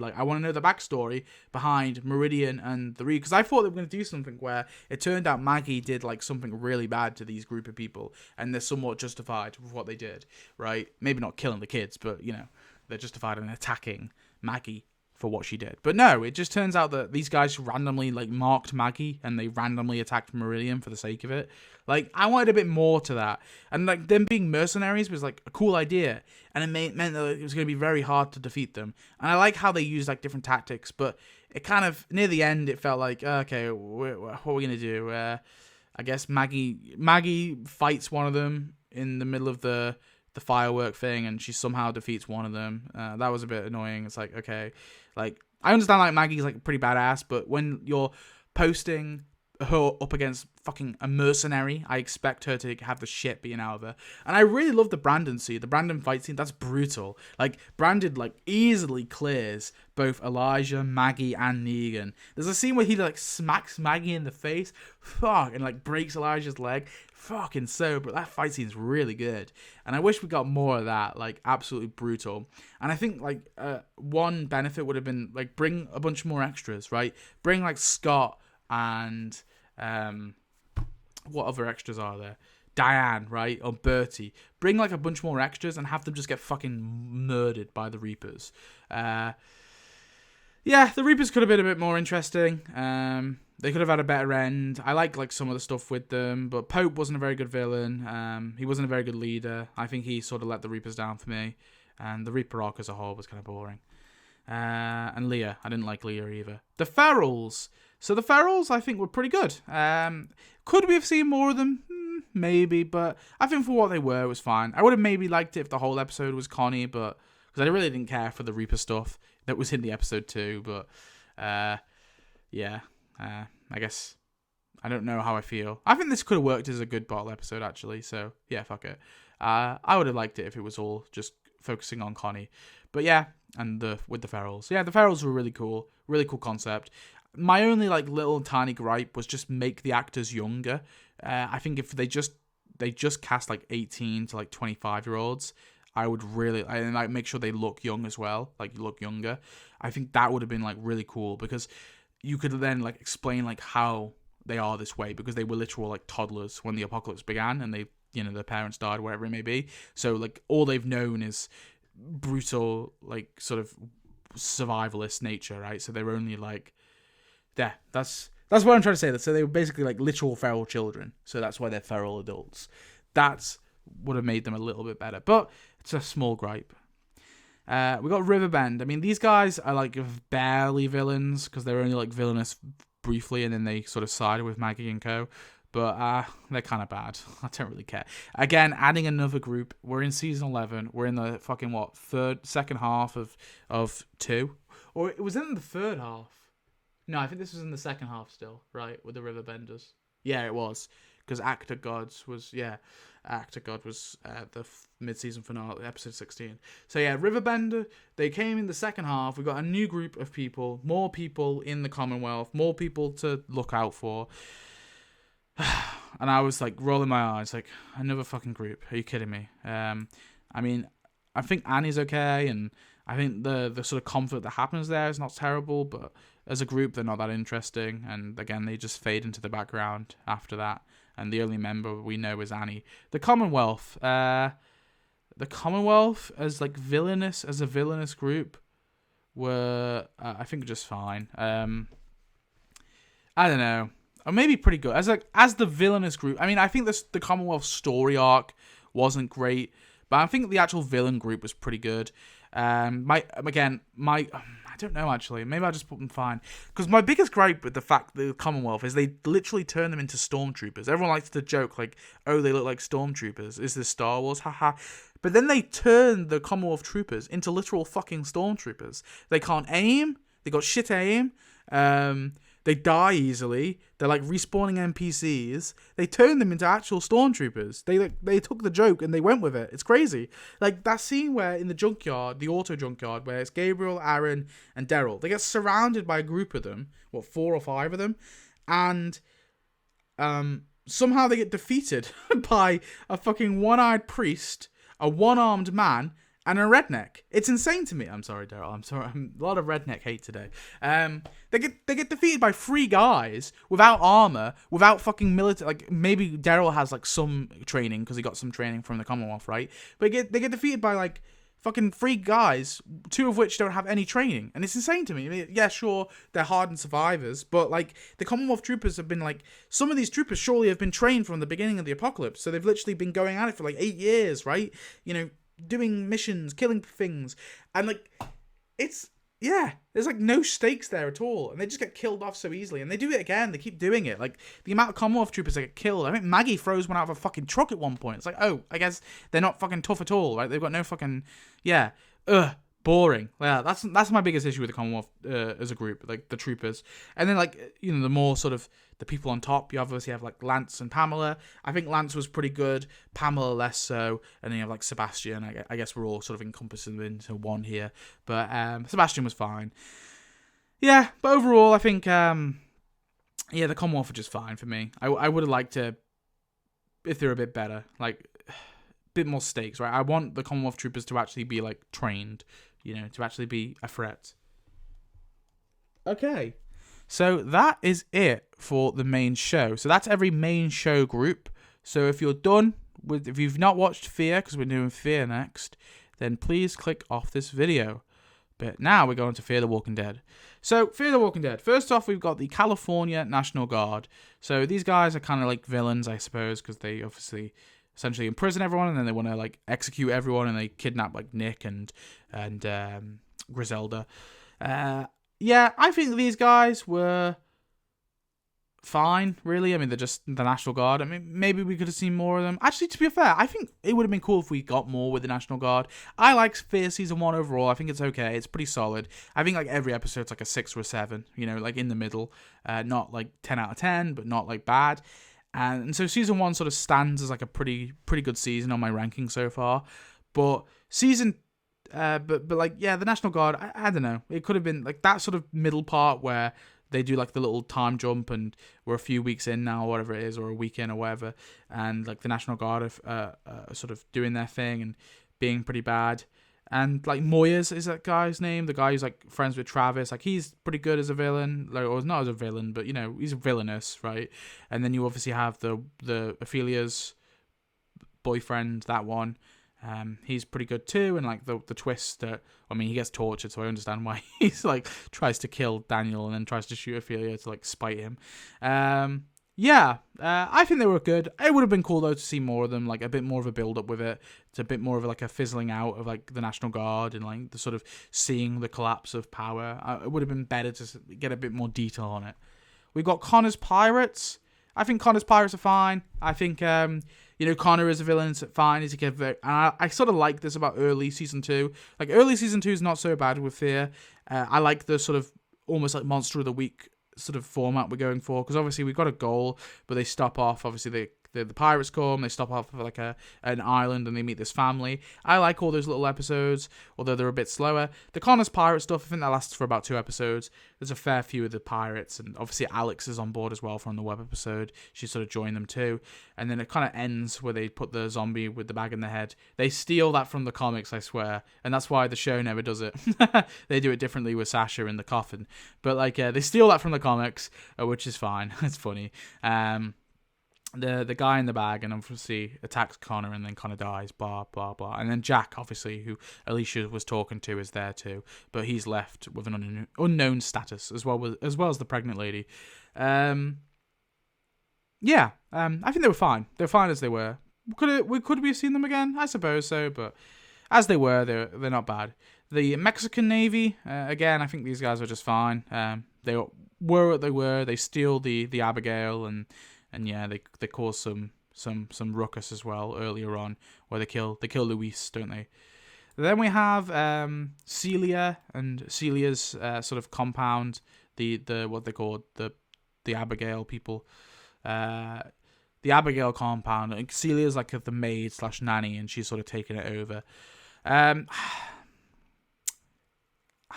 Like, I want to know the backstory behind Meridian and the Reed, because I thought they were going to do something where it turned out Maggie did like something really bad to these group of people, and they're somewhat justified with what they did, right? Maybe not killing the kids, but you know, they're justified in attacking Maggie for what she did. But no, it just turns out that these guys randomly like marked Maggie and they randomly attacked Meridian for the sake of it. Like, I wanted a bit more to that. And like them being mercenaries was like a cool idea, and it meant that it was going to be very hard to defeat them. And I like how they used like different tactics, but it kind of near the end it felt like, okay, what are we going to do? I guess Maggie fights one of them in the middle of the firework thing, and she somehow defeats one of them. That was a bit annoying. It's like, okay, like I understand like Maggie's like pretty badass, but when you're posting her up against fucking a mercenary, I expect her to have the shit beaten out of her. And I really love the Brandon scene, the Brandon fight scene. That's brutal. Like, Brandon like easily clears both Elijah, Maggie, and Negan. There's a scene where he like smacks Maggie in the face, and like breaks Elijah's leg. Fucking so, but that fight scene's really good, and I wish we got more of that. Like, absolutely brutal. And I think like one benefit would have been like bring a bunch more extras, right? Bring like Scott and what other extras are there? Diane, right? Or Bertie. Bring like a bunch more extras and have them just get fucking murdered by the Reapers. Yeah, the Reapers could have been a bit more interesting. They could have had a better end. I like some of the stuff with them, but Pope wasn't a very good villain. He wasn't a very good leader. I think he sort of let the Reapers down for me. And the Reaper arc as a whole was kind of boring. And Leah. I didn't like Leah either. The Ferals. So the Ferals, I think, were pretty good. Could we have seen more of them? Maybe, but I think for what they were, it was fine. I would have maybe liked it if the whole episode was Connie, but because I really didn't care for the Reaper stuff that was in the episode too. But yeah, I guess I don't know how I feel. I think this could have worked as a good bottle episode, actually. So yeah, fuck it. I would have liked it if it was all just focusing on Connie. But yeah, and with the Ferals. Yeah, the Ferals were really cool concept. My only like little tiny gripe was just make the actors younger. I think if they just cast like 18 to like 25-year-olds, I would really like make sure they look young as well, like look younger. I think that would have been like really cool, because you could then like explain like how they are this way, because they were literal like toddlers when the apocalypse began, and they, you know, their parents died, whatever it may be. So like all they've known is brutal, like sort of survivalist nature, right? So they're only like, yeah, that's what I'm trying to say. So they were basically like literal feral children. So that's why they're feral adults. That's would have made them a little bit better, but it's a small gripe. We got Riverbend. I mean, these guys are like barely villains, because they're only like villainous briefly, and then they sort of sided with Maggie and co. But they're kind of bad. I don't really care. Again, adding another group. We're in season 11. We're in the fucking second half of 2, or it was in the third half. No, I think this was in the second half still, right, with the Riverbenders. Yeah, it was, because Act of God was the mid-season finale, episode 16. So yeah, Riverbender, they came in the second half. We got a new group of people, more people in the Commonwealth, more people to look out for. And I was like rolling my eyes, like, another fucking group. Are you kidding me? I mean, I think Annie's okay, and I think the sort of conflict that happens there is not terrible, but as a group, they're not that interesting. And again, they just fade into the background after that. And the only member we know is Annie. The Commonwealth as a villainous group were, I think, just fine. I don't know. Or maybe pretty good. As the villainous group, I mean, I think the Commonwealth story arc wasn't great, but I think the actual villain group was pretty good. I don't know, actually. Maybe I'll just put them fine. Because my biggest gripe with the fact that the Commonwealth is they literally turn them into stormtroopers. Everyone likes to joke, like, oh, they look like stormtroopers. Is this Star Wars? Haha. But then they turn the Commonwealth troopers into literal fucking stormtroopers. They can't aim. They got shit aim. They die easily. They're like respawning NPCs. They turned them into actual stormtroopers. They took the joke and they went with it. It's crazy. Like that scene where in the junkyard, the auto junkyard, where it's Gabriel, Aaron, and Daryl. They get surrounded by a group of them. 4 or 5 of them, and somehow they get defeated by a fucking one-eyed priest, a one-armed man, and a redneck. It's insane to me. I'm sorry, Daryl. I'm sorry. A lot of redneck hate today. They get defeated by 3 guys without armor, without fucking military. Like maybe Daryl has like some training because he got some training from the Commonwealth, right? But they get defeated by like fucking 3 guys, 2 of which don't have any training, and it's insane to me. I mean, yeah, sure, they're hardened survivors, but like the Commonwealth troopers have been like, some of these troopers surely have been trained from the beginning of the apocalypse, so they've literally been going at it for like 8 years, right? You know, doing missions, killing things, and like there's like no stakes there at all, and they just get killed off so easily, and they do it again. They keep doing it. Like the amount of Commonwealth troopers that get killed. I think Maggie throws one out of a fucking truck at one point. It's like, oh, I guess they're not fucking tough at all, right? They've got no fucking boring. Yeah, that's my biggest issue with the Commonwealth as a group, like the troopers. And then like, you know, the more sort of the people on top, you obviously have like Lance and Pamela. I think Lance was pretty good, Pamela less so, and then you have like Sebastian. I guess we're all sort of encompassing into one here, but Sebastian was fine. Yeah, but overall, I think the Commonwealth are just fine for me. I would have liked to, if they're a bit better, like bit more stakes, right? I want the Commonwealth troopers to actually be like trained, you know, to actually be a threat. Okay, so that is it for the main show. So that's every main show group. So if you're done with, if you've not watched Fear, because we're doing Fear next, then please click off this video. But now we're going to Fear the Walking Dead. So, Fear the Walking Dead. First off, we've got the California National Guard. So, these guys are kind of like villains, I suppose, because they obviously essentially imprison everyone, and then they want to like execute everyone, and they kidnap like Nick and Griselda. Yeah, I think these guys were fine, really. I mean, they're just the National Guard. I mean, maybe we could have seen more of them. Actually, to be fair, I think it would have been cool if we got more with the National Guard. I like Fear Season 1 overall. I think it's okay. It's pretty solid. I think like every episode's like a 6 or a 7, you know, like in the middle. Not like 10 out of 10, but not like bad. And so Season 1 sort of stands as like a pretty good season on my ranking so far. But but like, yeah, the National Guard, I don't know. It could have been like that sort of middle part where they do like the little time jump and we're a few weeks in now, or whatever it is, or a week in or whatever. And like the National Guard are sort of doing their thing and being pretty bad. And like Moyes is that guy's name, the guy who's like friends with Travis. Like he's pretty good as a villain, like, or not as a villain, but you know, he's villainous, right? And then you obviously have the Ophelia's boyfriend, that one. He's pretty good too, and like the twist that, I mean, he gets tortured, so I understand why he's like tries to kill Daniel and then tries to shoot Ophelia to like spite him. I think they were good. It would have been cool though to see more of them, like a bit more of a build up with it. It's a bit more of like a fizzling out of like the National Guard and like the sort of seeing the collapse of power. It would have been better to get a bit more detail on it. We've got Connor's Pirates. I think Connor's Pirates are fine. I think, Connor is a villain. It's fine. He's a and I sort of like this about early season 2. Like, early season 2 is not so bad with Fear. I like the sort of almost like Monster of the Week sort of format we're going for, because obviously we've got a goal, but they stop off. Obviously, the pirates come, they stop off for like an island, and they meet this family. I like all those little episodes, although they're a bit slower. The Connor's pirate stuff, I think that lasts for about 2 episodes. There's a fair few of the pirates, and obviously Alex is on board as well from the web episode. She sort of joined them too, and then it kind of ends where they put the zombie with the bag in the head. They steal that from the comics, I swear, and that's why the show never does it. They do it differently with Sasha in the coffin, but like they steal that from the comics, which is fine. It's funny. The guy in the bag, and obviously attacks Connor, and then Connor dies, blah blah blah, and then Jack, obviously, who Alicia was talking to, is there too, but he's left with an unknown status as well as the pregnant lady. I think they were fine. They're fine as they were. Could we have seen them again? I suppose so, but as they were, they're not bad. The Mexican Navy, again, I think these guys are just fine. They were what they were. They steal the Abigail, and yeah, they cause some ruckus as well earlier on, where they kill Luis, don't they? Then we have Celia and Celia's sort of compound, the what they call the Abigail people, the Abigail compound. And Celia's like the maid / nanny, and she's sort of taking it over. I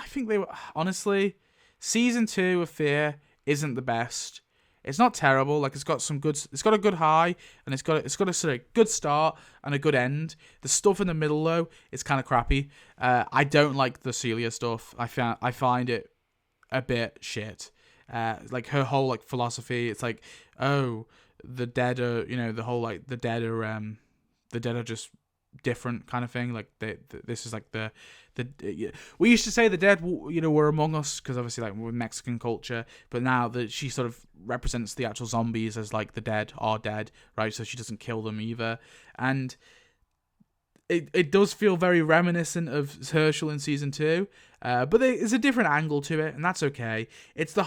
think they were, honestly, season 2 of Fear isn't the best. It's not terrible. Like, it's got a good high, and it's got a sort of good start and a good end. The stuff in the middle though, it's kind of crappy. I don't like the Celia stuff. I find it a bit shit. Like her whole like philosophy. It's like, oh, the dead are, the whole like the dead are just different kind of thing. Like this is like the we used to say the dead were among us, because obviously like with Mexican culture, but now that she sort of represents the actual zombies as like the dead are dead, right? So she doesn't kill them either, and it does feel very reminiscent of Herschel in season 2, but there's a different angle to it, and that's okay. It's the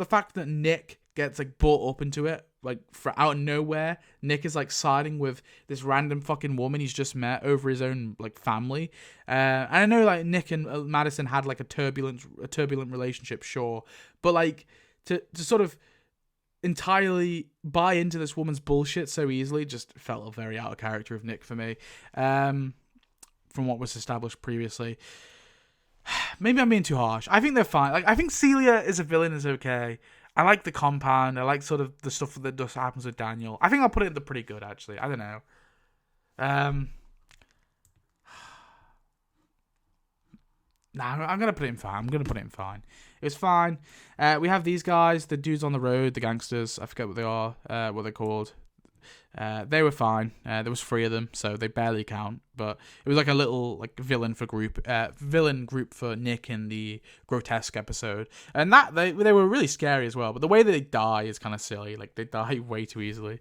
fact that Nick gets like brought up into it, like for out of nowhere. Nick is like siding with this random fucking woman he's just met over his own like family. And I know like Nick and Madison had like a turbulent relationship, sure, but like to sort of entirely buy into this woman's bullshit so easily just felt a very out of character of Nick for me. From what was established previously. Maybe I'm being too harsh. I think they're fine. Like, I think Celia as a villain is okay. I like the compound. I like sort of the stuff that just happens with Daniel. I think I'll put it in the pretty good, actually. I don't know. I'm going to put it in fine. It was fine. We have these guys, the dudes on the road, the gangsters. I forget what they are, what they're called. They were fine. There was 3 of them, so they barely count. But it was like a little like villain group for Nick in the grotesque episode, and that they were really scary as well. But the way that they die is kind of silly. Like they die way too easily.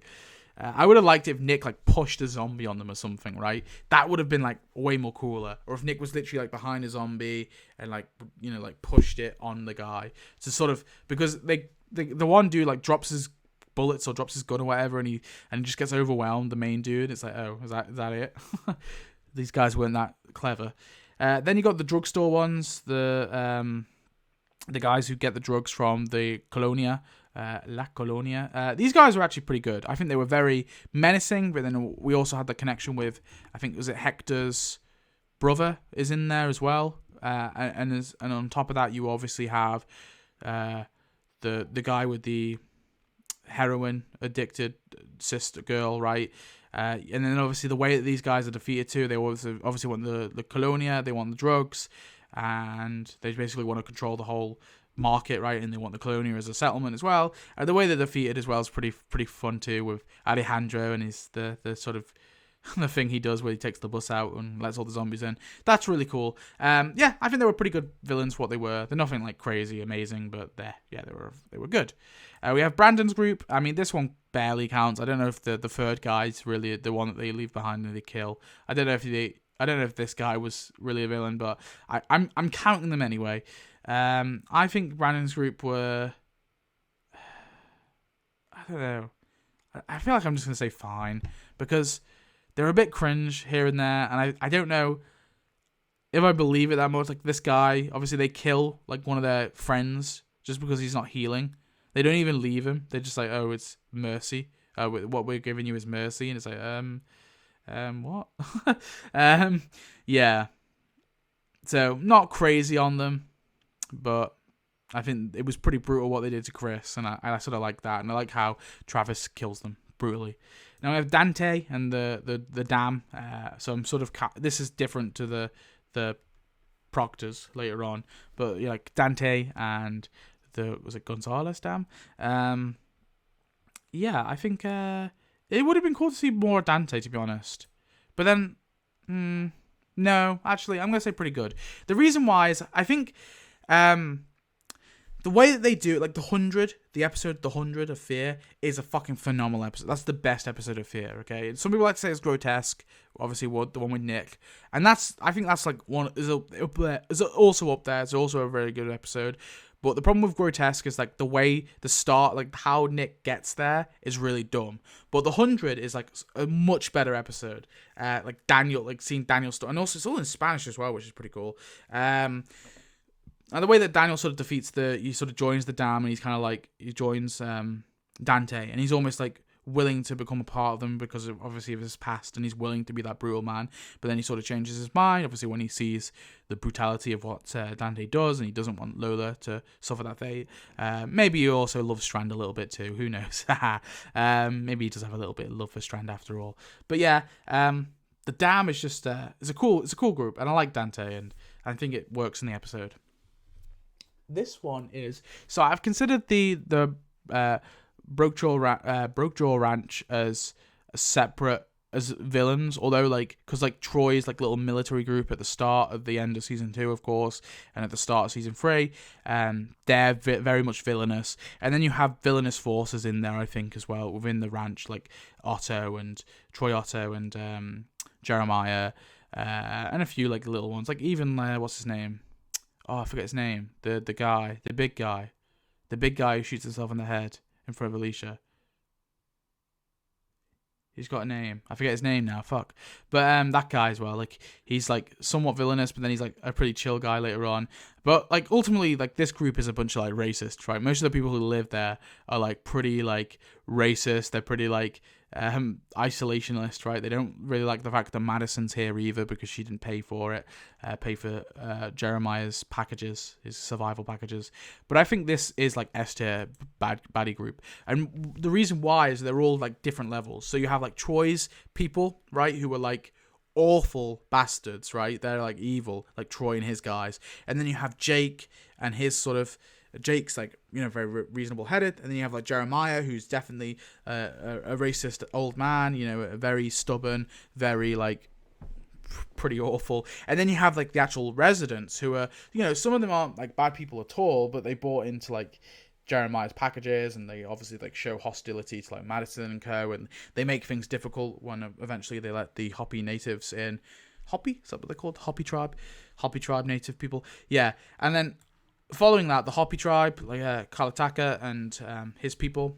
I would have liked it if Nick like pushed a zombie on them or something, right? That would have been like way more cooler. Or if Nick was literally like behind a zombie and like like pushed it on the guy to sort of, because the one dude like drops his bullets or drops his gun or whatever, and he just gets overwhelmed, the main dude. It's like, oh, is that it? These guys weren't that clever. Then you got the drugstore ones, the guys who get the drugs from the Colonia, La Colonia. These guys were actually pretty good. I think they were very menacing, but then we also had the connection with, I think, was it Hector's brother is in there as well. And on top of that, you obviously have the guy with the heroin addicted sister girl, right? And then obviously the way that these guys are defeated too, they obviously want the Colonia, they want the drugs, and they basically want to control the whole market, right? And they want the Colonia as a settlement as well. And the way they're defeated as well is pretty fun too, with Alejandro and his the sort of the thing he does where he takes the bus out and lets all the zombies in. That's really cool. I think they were pretty good villains. What they were, they're nothing like crazy amazing, but they were good. We have Brandon's group. I mean, this one barely counts. I don't know if the third guy's really the one that they leave behind and they kill. I don't know if this guy was really a villain, but I'm counting them anyway. I think Brandon's group were don't know. I feel like I'm just gonna say fine because they're a bit cringe here and there, and I don't know if I believe it that much. Like this guy, obviously they kill like one of their friends just because he's not healing. They don't even leave him. They're just like, oh, it's mercy. What we're giving you is mercy, and it's like, what? Yeah. So not crazy on them, but I think it was pretty brutal what they did to Chris, and I sort of like that, and I like how Travis kills them brutally. Now we have Dante and the dam. So I'm sort of this is different to the Proctors later on, but like Dante and was it Gonzalez dam? Yeah, I think it would have been cool to see more Dante, to be honest. But then, no, actually, I'm gonna say pretty good. The reason why is I think the way that they do it, like the episode The 100 of Fear is a fucking phenomenal episode. That's the best episode of Fear, okay? Some people like to say it's grotesque, obviously the one with Nick. And I think that's like one, is also up there. It's also a very good episode. But the problem with grotesque is like the way the start, like how Nick gets there is really dumb. But The 100 is like a much better episode. Like Daniel, like seeing Daniel start, and also it's all in Spanish as well, which is pretty cool. And the way that Daniel sort of defeats he sort of joins the dam, and he's kind of like, he joins Dante, and he's almost like willing to become a part of them because of obviously of his past, and he's willing to be that brutal man. But then he sort of changes his mind, obviously, when he sees the brutality of what Dante does, and he doesn't want Lola to suffer that fate. Maybe he also loves Strand a little bit too, who knows. Maybe he does have a little bit of love for Strand after all. But yeah, the dam is just it's a cool group, and I like Dante, and I think it works in the episode. This one is, so I've considered the Broke Jaw Ranch as a separate as villains, although like because like Troy's like little military group at the start of the end of season 2, of course, and at the start of season 3, they're very much villainous, and then you have villainous forces in there, I think, as well within the ranch, like Otto and Troy Otto and Jeremiah, and a few like little ones, like even what's his name? Oh, I forget his name. The big guy who shoots himself in the head in front of Alicia. He's got a name. I forget his name now. Fuck. But that guy as well. Like he's like somewhat villainous, but then he's like a pretty chill guy later on. But like ultimately, like this group is a bunch of like racists, right? Most of the people who live there are like pretty like racist. They're pretty like isolationist, right? They don't really like the fact that Madison's here either because she didn't pay for it, pay for Jeremiah's packages, his survival packages. But I think this is like S tier baddie group, and the reason why is they're all like different levels. So you have like Troy's people, right, who are like awful bastards, right? They're like evil, like Troy and his guys, and then you have Jake and his sort of. Jake's like, you know, very reasonable headed, and then you have like Jeremiah, who's definitely a racist old man, you know, very stubborn, very like pretty awful. And then you have like the actual residents who are, you know, some of them aren't like bad people at all, but they bought into like Jeremiah's packages, and they obviously like show hostility to like Madison and co, and they make things difficult when eventually they let the Hopi natives in. Hopi? Is that what they're called? Hopi tribe native people. Yeah. And then following that, the Hopi tribe, like Kalataka and his people,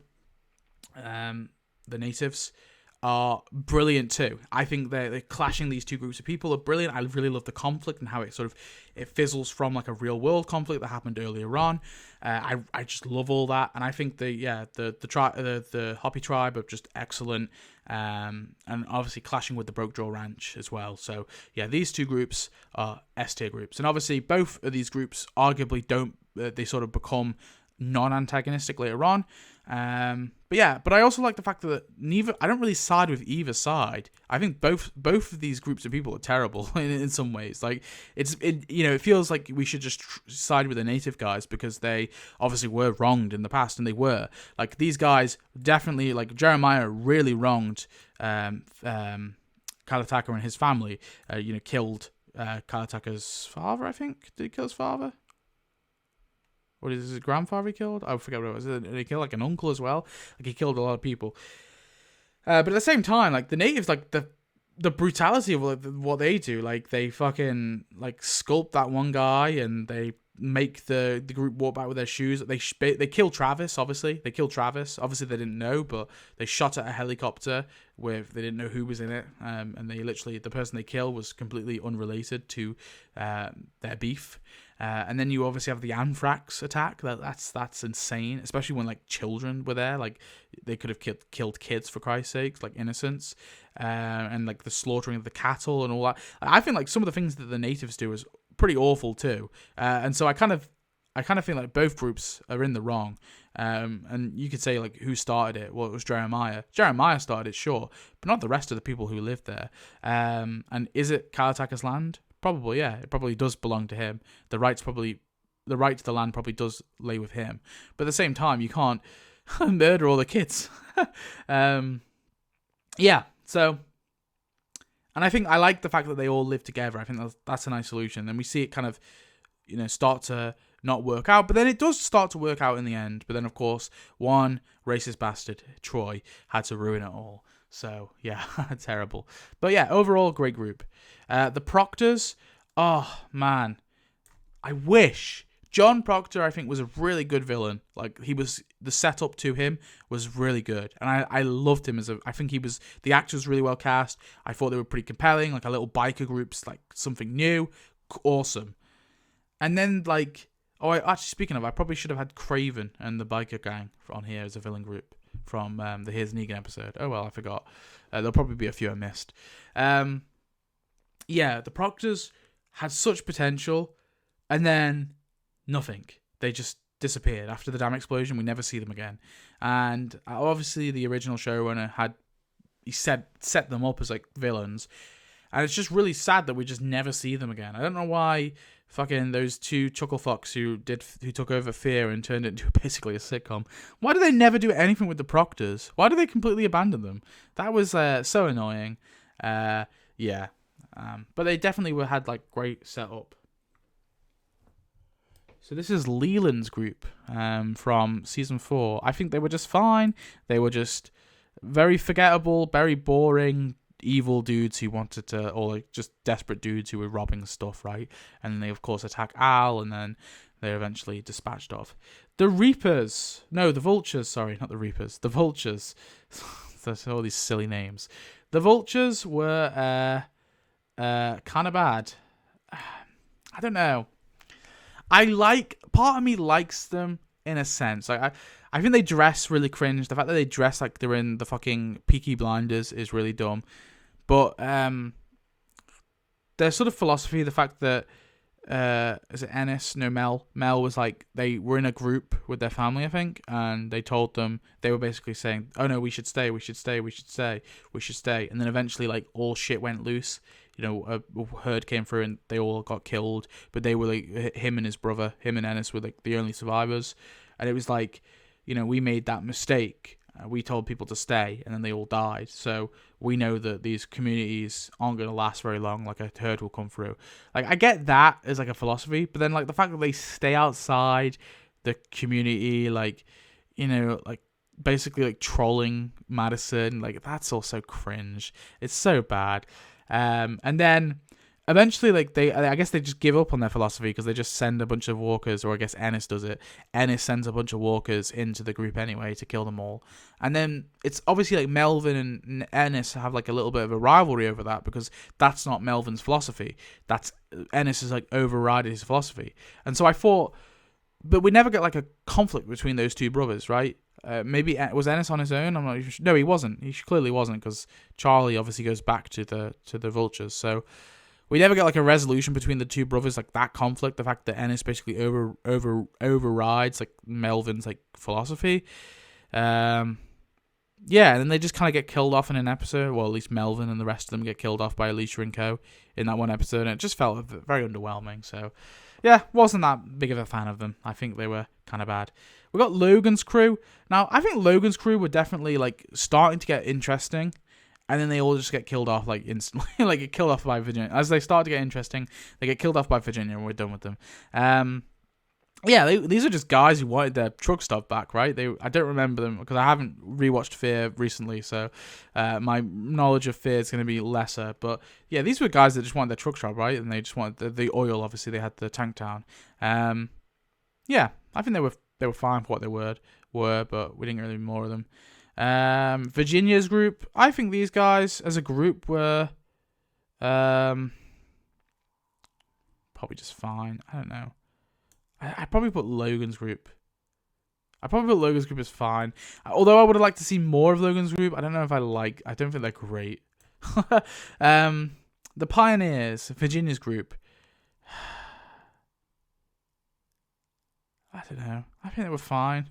the natives, are brilliant too. I think they're clashing these two groups of people are brilliant. I really love the conflict and how it sort of fizzles from like a real world conflict that happened earlier on. I just love all that, and I think the Hopi tribe are just excellent, and obviously clashing with the Broke Jaw Ranch as well. So yeah, these two groups are S tier groups, and obviously both of these groups arguably don't they sort of become non-antagonistic later on. But I also like the fact that I don't really side with either side. I think both of these groups of people are terrible in some ways. Like it feels like we should just side with the native guys because they obviously were wronged in the past, and they were. Like these guys definitely, like Jeremiah really wronged Kalataka and his family. Killed Kalataka's father, I think. Did he kill his father? What is his grandfather he killed? I forget what it was. He killed like an uncle as well. Like he killed a lot of people. But at the same time, like the natives, like the brutality of what they do, like they fucking like sculpt that one guy, and they make the group walk back with their shoes. They killed Travis, obviously. They killed Travis. Obviously, they didn't know, but they shot at a helicopter where they didn't know who was in it. And they literally, the person they killed was completely unrelated to their beef. And then you obviously have the anthrax attack. That's insane, especially when like children were there. Like they could have killed kids, for Christ's sakes, like innocents. And like the slaughtering of the cattle and all that. I think like some of the things that the natives do is pretty awful too. And so I kind of think like both groups are in the wrong. And you could say like who started it? Well, it was Jeremiah. Jeremiah started it, sure, but not the rest of the people who lived there. And is it Kalataka's land? Probably, yeah. It probably does belong to him. The right to the land probably does lay with him. But at the same time, you can't murder all the kids. Yeah. So, and I think I like the fact that they all live together. I think that's a nice solution. And we see it kind of, start to not work out. But then it does start to work out in the end. But then, of course, one racist bastard, Troy, had to ruin it all. So, yeah, terrible. But yeah, overall, great group. The Proctors, oh, man. I wish. John Proctor, I think, was a really good villain. Like, the setup to him was really good. And I loved him I think the actor was really well cast. I thought they were pretty compelling. Like, a little biker group's, like, something new. Awesome. And then, like, actually, speaking of, I probably should have had Craven and the biker gang on here as a villain group from the Here's Negan episode. Oh, well, I forgot. There'll probably be a few I missed. Yeah, the Proctors had such potential, and then nothing. They just disappeared after the dam explosion. We never see them again. And obviously, the original showrunner set them up as like villains, and it's just really sad that we just never see them again. I don't know why fucking those two chuckle fucks who took over Fear and turned it into basically a sitcom. Why do they never do anything with the Proctors? Why do they completely abandon them? That was so annoying. Yeah. But they definitely had like great setup. So this is Leland's group from season 4. I think they were just fine. They were just very forgettable, very boring, evil dudes who wanted to, or like just desperate dudes who were robbing stuff, right? And then they of course attack Al, and then they're eventually dispatched off. The Vultures. Sorry, not the Reapers. The Vultures. There's all these silly names. The Vultures were kind of bad. I don't know. Part of me likes them in a sense. Like I think they dress really cringe. The fact that they dress like they're in the fucking Peaky Blinders is really dumb. But their sort of philosophy, the fact that is it Ennis? No, Mel. Mel was like, they were in a group with their family, I think, and they told them, they were basically saying, oh no, we should stay. And then eventually like all shit went loose. A herd came through and they all got killed, but they were like, him and Ennis were like the only survivors. And it was like, we made that mistake. We told people to stay, and then they all died. So we know that these communities aren't going to last very long. Like a herd will come through. Like I get that as like a philosophy, but then like the fact that they stay outside the community, like like basically like trolling Madison, like that's also cringe. It's so bad. And then eventually, like I guess they just give up on their philosophy because they just send a bunch of walkers, or I guess Ennis does it. Ennis sends a bunch of walkers into the group anyway to kill them all. And then it's obviously like Melvin and Ennis have like a little bit of a rivalry over that because that's not Melvin's philosophy. That's Ennis is like overriding his philosophy. And so I thought, but we never get like a conflict between those two brothers, right? Maybe was Ennis on his own? I'm not sure. No, he wasn't. He clearly wasn't because Charlie obviously goes back to the Vultures. So we never get like a resolution between the two brothers, like that conflict. The fact that Ennis basically overrides like Melvin's like philosophy. Yeah, and then they just kind of get killed off in an episode. Well, at least Melvin and the rest of them get killed off by Alicia and Co. in that one episode, and it just felt very underwhelming. So yeah, wasn't that big of a fan of them. I think they were kind of bad. We got Logan's crew. Now, I think Logan's crew were definitely like starting to get interesting, and then they all just get killed off like instantly, like get killed off by Virginia. As they start to get interesting, they get killed off by Virginia, and we're done with them. Yeah, these are just guys who wanted their truck stuff back, right? I don't remember them because I haven't rewatched Fear recently, so my knowledge of Fear is going to be lesser. But yeah, these were guys that just wanted their truck shop, right? And they just wanted the oil. Obviously, they had the tank town. Yeah, I think they were fine for what they were, but we didn't really more of them. Virginia's group, I think these guys as a group were probably just fine. I don't know. I probably put Logan's group. I probably put Logan's group as fine. Although I would have liked to see more of Logan's group. I don't know if I don't think they're great. The Pioneers, Virginia's group. I don't know. I think they were fine.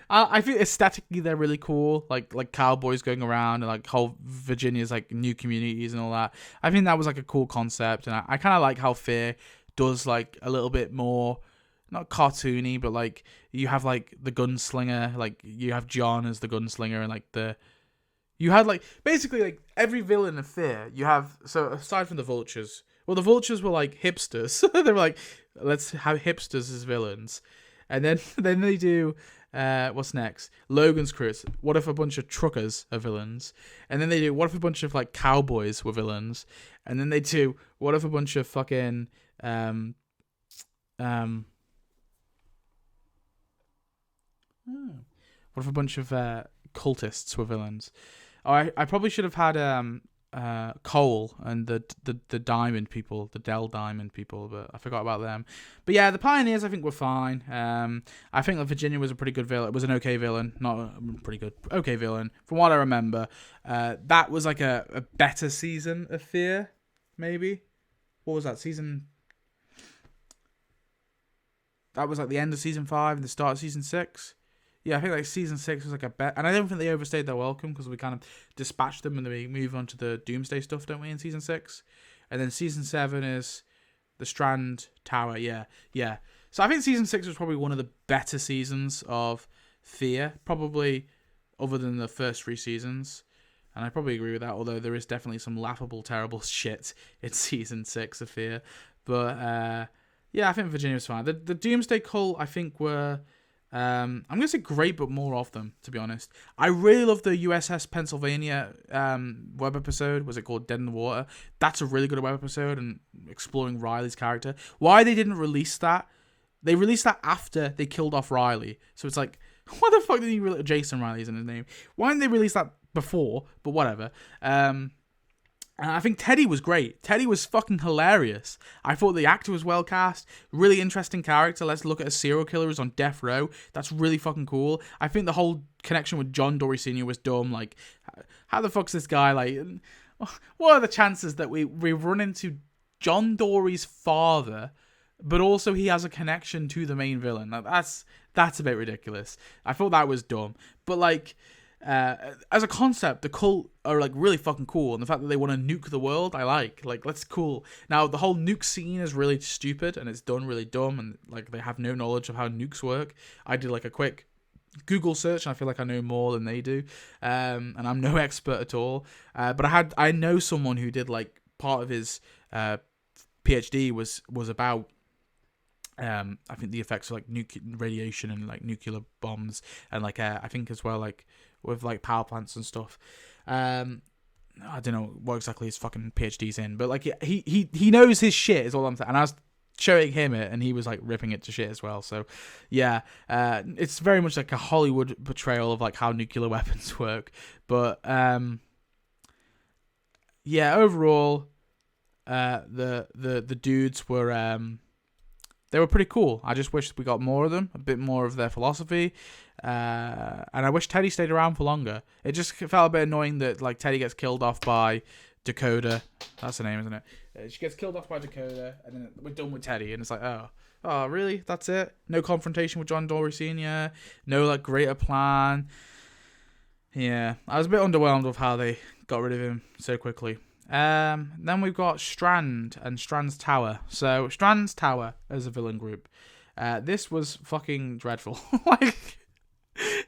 I think aesthetically they're really cool. Like cowboys going around and like whole Virginia's like new communities and all that. I think that was like a cool concept, and I kind of like how Fear does like a little bit more, not cartoony, but like you have like the gunslinger, like you have John as the gunslinger, and like you had like basically like every villain of Fear you have. So aside from the vultures, well, the vultures were like hipsters. They were like, let's have hipsters as villains, and then they do what's next? Logan's crew. What if a bunch of truckers are villains? And then they do what if a bunch of like cowboys were villains? And then they do what if a bunch of fucking what if a bunch of cultists were villains? Oh, I probably should have had Cole and the Diamond people, the Dell Diamond people, but I forgot about them. But yeah, the Pioneers I think were fine. I think that Virginia was a pretty good villain. It was an okay villain, not a pretty good, okay villain from what I remember. That was like a better season of Fear, maybe. What was that season? That was like the end of season 5 and the start of season 6. Yeah, I think like season 6 was like a bet, and I don't think they overstayed their welcome because we kind of dispatched them and then we move on to the Doomsday stuff, don't we, in season 6? And then season 7 is the Strand Tower. Yeah. So I think season 6 was probably one of the better seasons of Fear, probably other than the first 3 seasons. And I probably agree with that, although there is definitely some laughable, terrible shit in season 6 of Fear. But yeah, I think Virginia was fine. The Doomsday Cult, I think, were I'm gonna say great, but more of them, to be honest. I really love the USS Pennsylvania web episode. Was it called Dead in the Water? That's a really good web episode and exploring Riley's character. Why they didn't release that? They released that after they killed off Riley. So it's like, what the fuck did he release? Jason Riley isn't his name. Why didn't they release that before? But whatever. And I think Teddy was great. Teddy was fucking hilarious. I thought the actor was well cast. Really interesting character. Let's look at a serial killer who's on death row. That's really fucking cool. I think the whole connection with John Dory Sr. was dumb. Like, how the fuck's this guy? Like, what are the chances that we run into John Dory's father, but also he has a connection to the main villain? Like, that's a bit ridiculous. I thought that was dumb. But like, as a concept, the cult are like really fucking cool, and the fact that they want to nuke the world, I like that's cool. Now the whole nuke scene is really stupid and it's done really dumb, and like they have no knowledge of how nukes work. I did like a quick Google search and I feel like I know more than they do, and I'm no expert at all. But I know someone who did like part of his PhD was about I think the effects of like radiation and like nuclear bombs, and like I think as well like with like power plants and stuff. I don't know what exactly his fucking PhD's in, but like he knows his shit is all I'm saying. And I was showing him it, and he was like ripping it to shit as well. So yeah, it's very much like a Hollywood portrayal of like how nuclear weapons work. But yeah, overall, the dudes were they were pretty cool. I just wish we got more of them, a bit more of their philosophy. And I wish Teddy stayed around for longer. It just felt a bit annoying that like Teddy gets killed off by Dakota. That's the name, isn't it? She gets killed off by Dakota, and then we're done with Teddy. And it's like, oh, really? That's it? No confrontation with John Dory Sr.? No like greater plan? Yeah, I was a bit underwhelmed with how they got rid of him so quickly. Then we've got Strand and Strand's Tower. So Strand's Tower as a villain group. This was fucking dreadful. Like,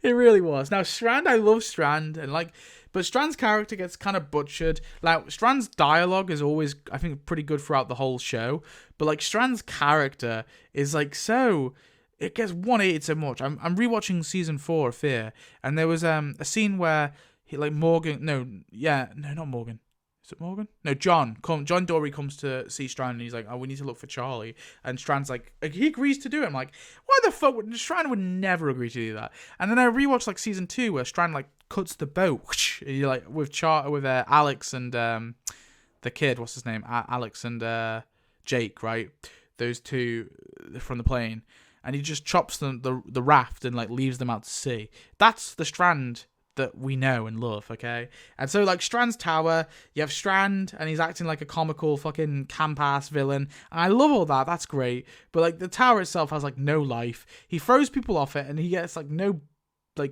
It really was. Now Strand, I love Strand, and like, but Strand's character gets kind of butchered. Like Strand's dialogue is always, I think, pretty good throughout the whole show. But like Strand's character is like so. It gets 180 so much. I'm rewatching season 4 of Fear, and there was a scene where he like Morgan. No, not Morgan. Is it Morgan? No, John. John Dory comes to see Strand, and he's like, "Oh, we need to look for Charlie." And Strand's like he agrees to do it. I'm like, why the fuck would Strand would never agree to do that? And then I rewatched like season 2 where Strand like cuts the boat, you like with Alex and the kid. What's his name? Alex and Jake, right? Those two from the plane, and he just chops the raft and like leaves them out to sea. That's the Strand that we know and love, okay? And so, like, Strand's tower, you have Strand, and he's acting like a comical fucking camp-ass villain, and I love all that, that's great, but, like, the tower itself has, like, no life. He throws people off it, and he gets, like,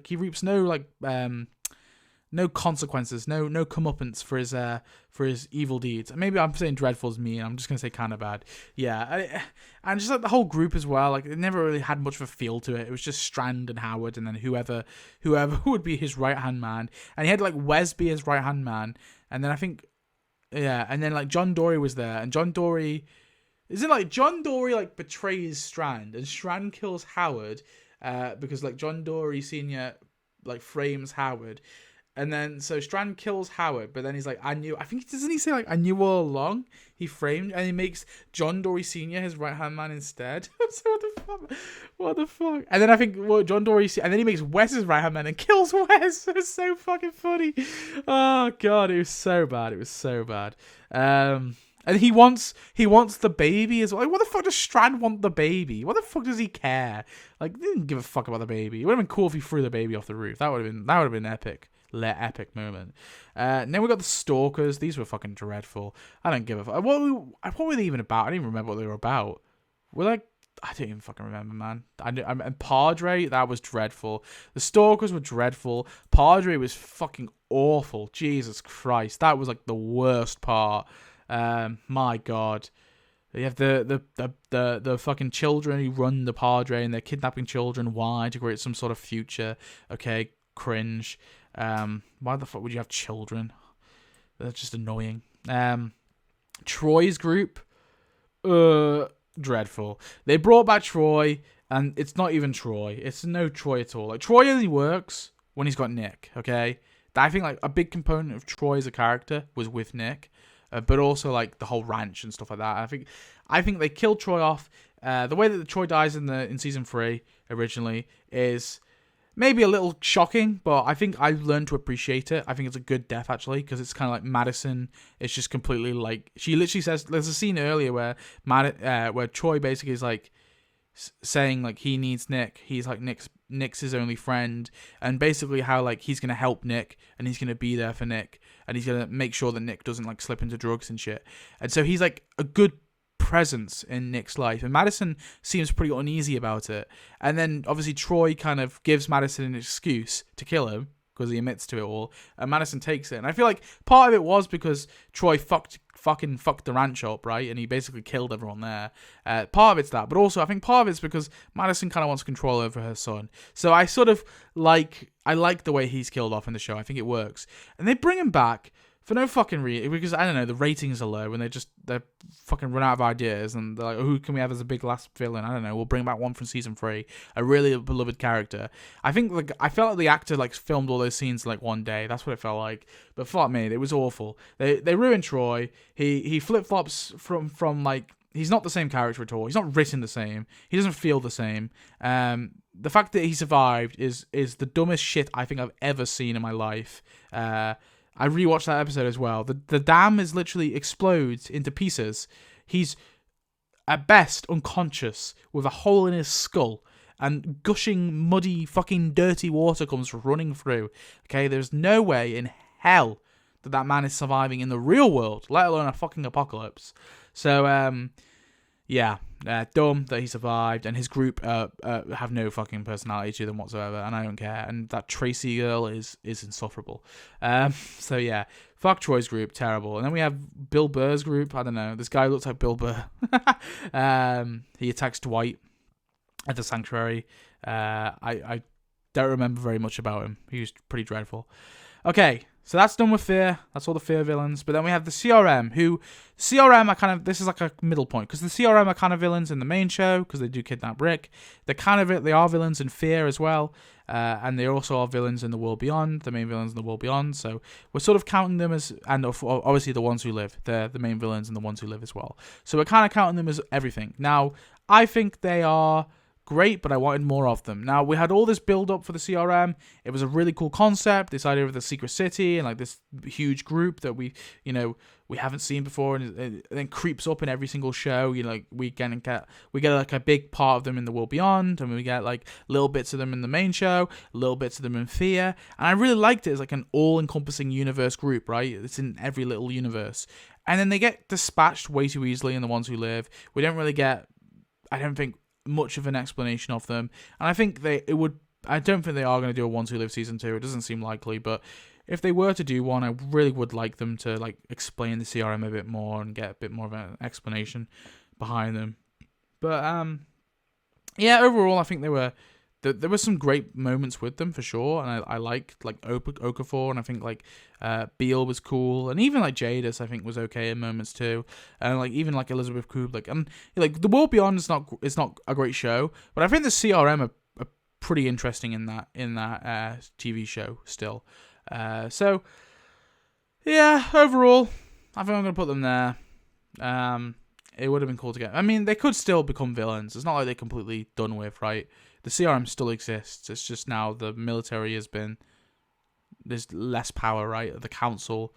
he reaps no, like, no consequences, no comeuppance for his evil deeds. Maybe I'm saying dreadful's mean. I'm just gonna say kind of bad. Yeah, and just like the whole group as well. Like it never really had much of a feel to it. It was just Strand and Howard, and then whoever would be his right hand man. And he had like Wes be his right hand man, and then I think, and then like John Dory was there, and John Dory. Is it like John Dory like betrays Strand, and Strand kills Howard, because like John Dory Sr. like frames Howard. And then, so Strand kills Howard, but then he's like, doesn't he say, like, I knew all along? He framed, and he makes John Dory Sr. his right-hand man instead. So what the fuck? And then I think, John Dory, and then he makes Wes his right-hand man and kills Wes. It's so fucking funny. Oh, God, it was so bad. And he wants the baby as well. Like, what the fuck does Strand want the baby? What the fuck does he care? Like, he didn't give a fuck about the baby. It would have been cool if he threw the baby off the roof. That would have been epic. Epic moment. Then we got the Stalkers. These were fucking dreadful. I don't give a fuck. What were they even about? I don't even remember what they were about. I don't even fucking remember, man. And Padre, that was dreadful. The Stalkers were dreadful. Padre was fucking awful. Jesus Christ, that was like the worst part. My God. You have the fucking children who run the Padre, and they're kidnapping children. Why? To create some sort of future. Okay, cringe. Why the fuck would you have children? That's just annoying. Troy's group, dreadful. They brought back Troy, and it's not even Troy. It's no Troy at all. Like, Troy only works when he's got Nick, okay? I think, like, a big component of Troy as a character was with Nick, but also, like, the whole ranch and stuff like that. I think they killed Troy off. The way that Troy dies in season 3 originally is maybe a little shocking, but I think I learned to appreciate it. I think it's a good death, actually, because it's kind of like Madison is just completely like... She literally says... There's a scene earlier where Troy basically is like saying like he needs Nick. He's like Nick's his only friend, and basically how like he's gonna help Nick and he's gonna be there for Nick and he's gonna make sure that Nick doesn't like slip into drugs and shit. And so he's like a good presence in Nick's life, and Madison seems pretty uneasy about it. And then obviously Troy kind of gives Madison an excuse to kill him because he admits to it all, and Madison takes it. And I feel like part of it was because Troy fucking fucked the ranch up, right? And he basically killed everyone there. Part of it's that, but also I think part of it's because Madison kind of wants control over her son. So I sort of like the way he's killed off in the show. I think it works, and they bring him back for no fucking reason, because I don't know, the ratings are low and they're fucking run out of ideas, and they're like, who can we have as a big last villain? I don't know, we'll bring back one from season 3, a really beloved character. I think I felt like the actor like filmed all those scenes like one day. That's what it felt like. But fuck me, it was awful. They ruined Troy. He flip flops from like, he's not the same character at all. He's not written the same. He doesn't feel the same. The fact that he survived is the dumbest shit I think I've ever seen in my life. I rewatched that episode as well. The dam is literally explodes into pieces. He's at best unconscious with a hole in his skull, and gushing, muddy, fucking dirty water comes running through. Okay, there's no way in hell that man is surviving in the real world, let alone a fucking apocalypse. So, dumb that he survived, and his group have no fucking personality to them whatsoever, and I don't care. And that Tracy girl is insufferable. So yeah, fuck Troy's group, terrible. And then we have Bill Burr's group. I don't know, this guy looks like Bill Burr. He attacks Dwight at the sanctuary. I don't remember very much about him. He was pretty dreadful. Okay, so that's done with Fear. That's all the Fear villains. But then we have the CRM, who... CRM are kind of... This is like a middle point, because the CRM are kind of villains in the main show, because they do kidnap Rick. They are villains in Fear as well. And they also are villains in The World Beyond, the main villains in The World Beyond. So we're sort of counting them as... And obviously the ones who live. They're the main villains and the ones who live as well. So we're kind of counting them as everything. Now, I think they are... great, but I wanted more of them. Now, we had all this build up for the CRM. It was a really cool concept, this idea of the secret city and like this huge group that we haven't seen before, and it then creeps up in every single show. Like we get like a big part of them in The World Beyond, and we get like little bits of them in the main show, little bits of them in Fear. And I really liked it as like an all-encompassing universe group, right? It's in every little universe. And then they get dispatched way too easily in The Ones Who Live. We don't really get, I don't think, much of an explanation of them, and I think I don't think they are going to do a Ones Who Live season 2. It doesn't seem likely, but if they were to do one, I really would like them to like explain the CRM a bit more and get a bit more of an explanation behind them. But yeah, overall, I think there were some great moments with them for sure, and I liked like Okafor, and I think like Beale was cool, and even like Jadis I think was okay in moments too, and like even like Elizabeth Kublik, and like The World Beyond is not a great show, but I think the CRM are pretty interesting in that TV show still. So yeah, overall, I think I'm gonna put them there. It would have been cool to get. I mean, they could still become villains. It's not like they're completely done with, right? The CRM still exists. It's just now the military there's less power, right? The council,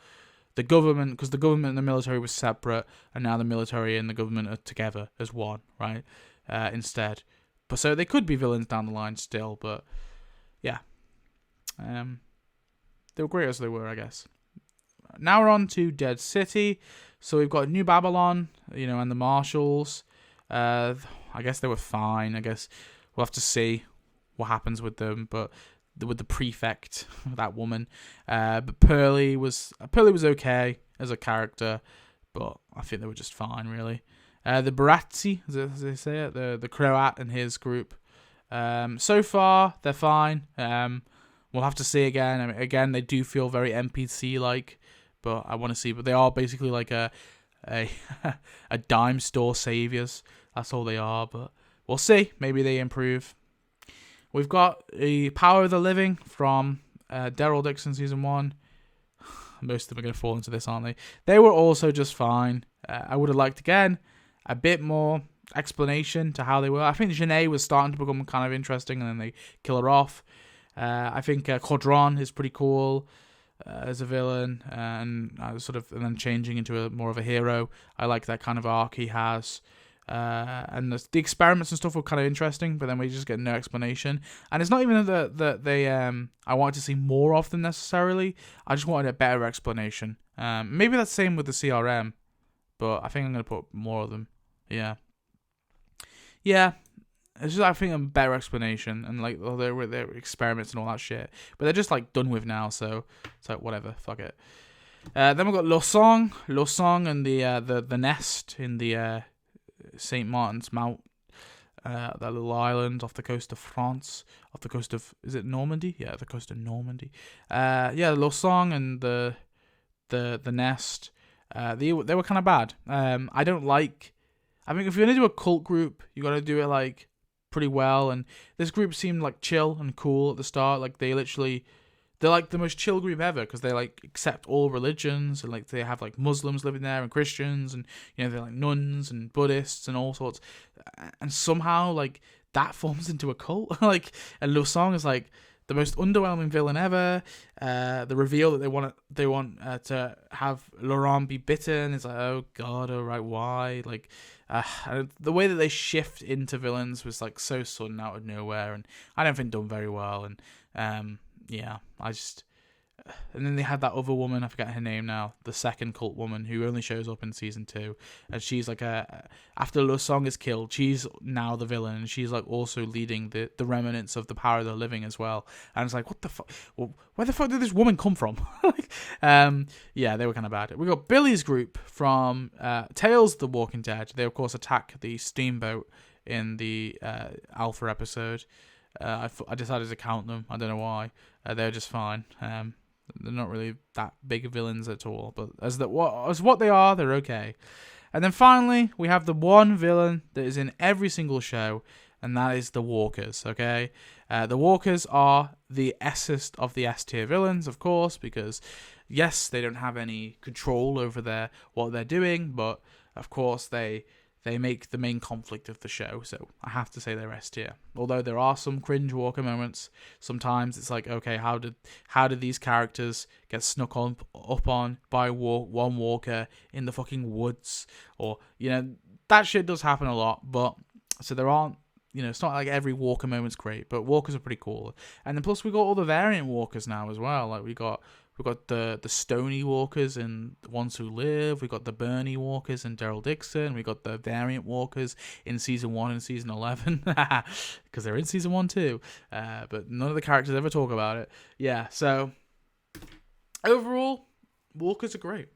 the government, because the government and the military was separate, and now the military and the government are together as one, right? Instead. But so they could be villains down the line still, but yeah. They were great as they were, I guess. Now we're on to Dead City. So we've got New Babylon, and the Marshals. I guess they were fine. I guess we'll have to see what happens with them, but with the prefect, that woman. But Pearly was okay as a character, but I think they were just fine, really. The Baratzi, as they say it, the Croat and his group. So far, they're fine. We'll have to see again. I mean, again, they do feel very NPC-like, but I want to see. But they are basically like a dime store saviors. That's all they are, but we'll see. Maybe they improve. We've got the Power of the Living from Daryl Dixon Season 1. Most of them are going to fall into this, aren't they? They were also just fine. I would have liked, again, a bit more explanation to how they were. I think Janae was starting to become kind of interesting, and then they kill her off. I think Codron is pretty cool as a villain, and then changing into more of a hero. I like that kind of arc he has. And the experiments and stuff were kind of interesting, but then we just get no explanation. And it's not even that they I wanted to see more of them necessarily. I just wanted a better explanation. Maybe that's the same with the CRM, but I think I'm gonna put more of them. Yeah. It's just, I think, a better explanation, and like their experiments and all that shit, but they're just like done with now. So it's like whatever, fuck it. Then we've got Losong and the nest in the St. Martin's Mount, that little island off the coast of France, off the coast of, is it Normandy? Yeah, the coast of Normandy. Losong and the nest. They were kind of bad. I think if you're gonna do a cult group, you gotta do it like pretty well, and this group seemed like chill and cool at the start. Like they're like the most chill group ever, because they like accept all religions, and like they have like Muslims living there and Christians, and they're like nuns and Buddhists and all sorts, and somehow like that forms into a cult. Like, and Losong is like the most underwhelming villain ever. The reveal that they want to have Laurent be bitten is like, oh god, alright, why? Like, the way that they shift into villains was like so sudden out of nowhere, and I don't think done very well. And and then they had that other woman, I forget her name now, the second cult woman, who only shows up in season 2, and she's like after Losong is killed, she's now the villain, and she's like also leading the remnants of the Power of the Living as well. And it's like, what the fuck? Well, where the fuck did this woman come from? They were kind of bad. We got Billy's group from Tales of the Walking Dead. They of course attack the steamboat in the Alpha episode. I decided to count them. I don't know why. They're just fine. They're not really that big villains at all, but as what they are, they're okay. And then finally, we have the one villain that is in every single show, and that is the Walkers, okay? The Walkers are the S-est of the S-tier villains, of course, because, yes, they don't have any control over what they're doing, but, of course, they make the main conflict of the show, so I have to say they're S-tier. Although there are some cringe Walker moments, sometimes it's like, okay, how did these characters get snuck up on by one Walker in the fucking woods? Or, that shit does happen a lot, but, so there aren't, it's not like every Walker moment's great, but Walkers are pretty cool. And then plus we got all the variant Walkers now as well, like we got the Stony Walkers in The Ones Who Live. We got the Bernie Walkers in Daryl Dixon. We got the variant Walkers in Season 1 and Season 11. Because they're in Season 1 too. But none of the characters ever talk about it. Yeah, so overall, Walkers are great.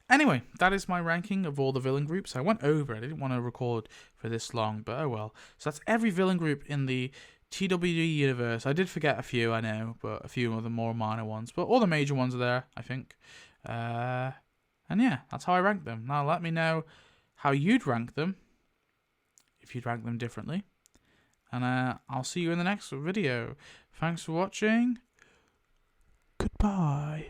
Anyway, that is my ranking of all the villain groups. I went over it. I didn't want to record for this long, but oh well. So that's every villain group in the TWD universe. I did forget a few, I know, but a few of the more minor ones. But all the major ones are there, I think. And yeah, that's how I rank them. Now let me know how you'd rank them, if you'd rank them differently. And I'll see you in the next video. Thanks for watching. Goodbye.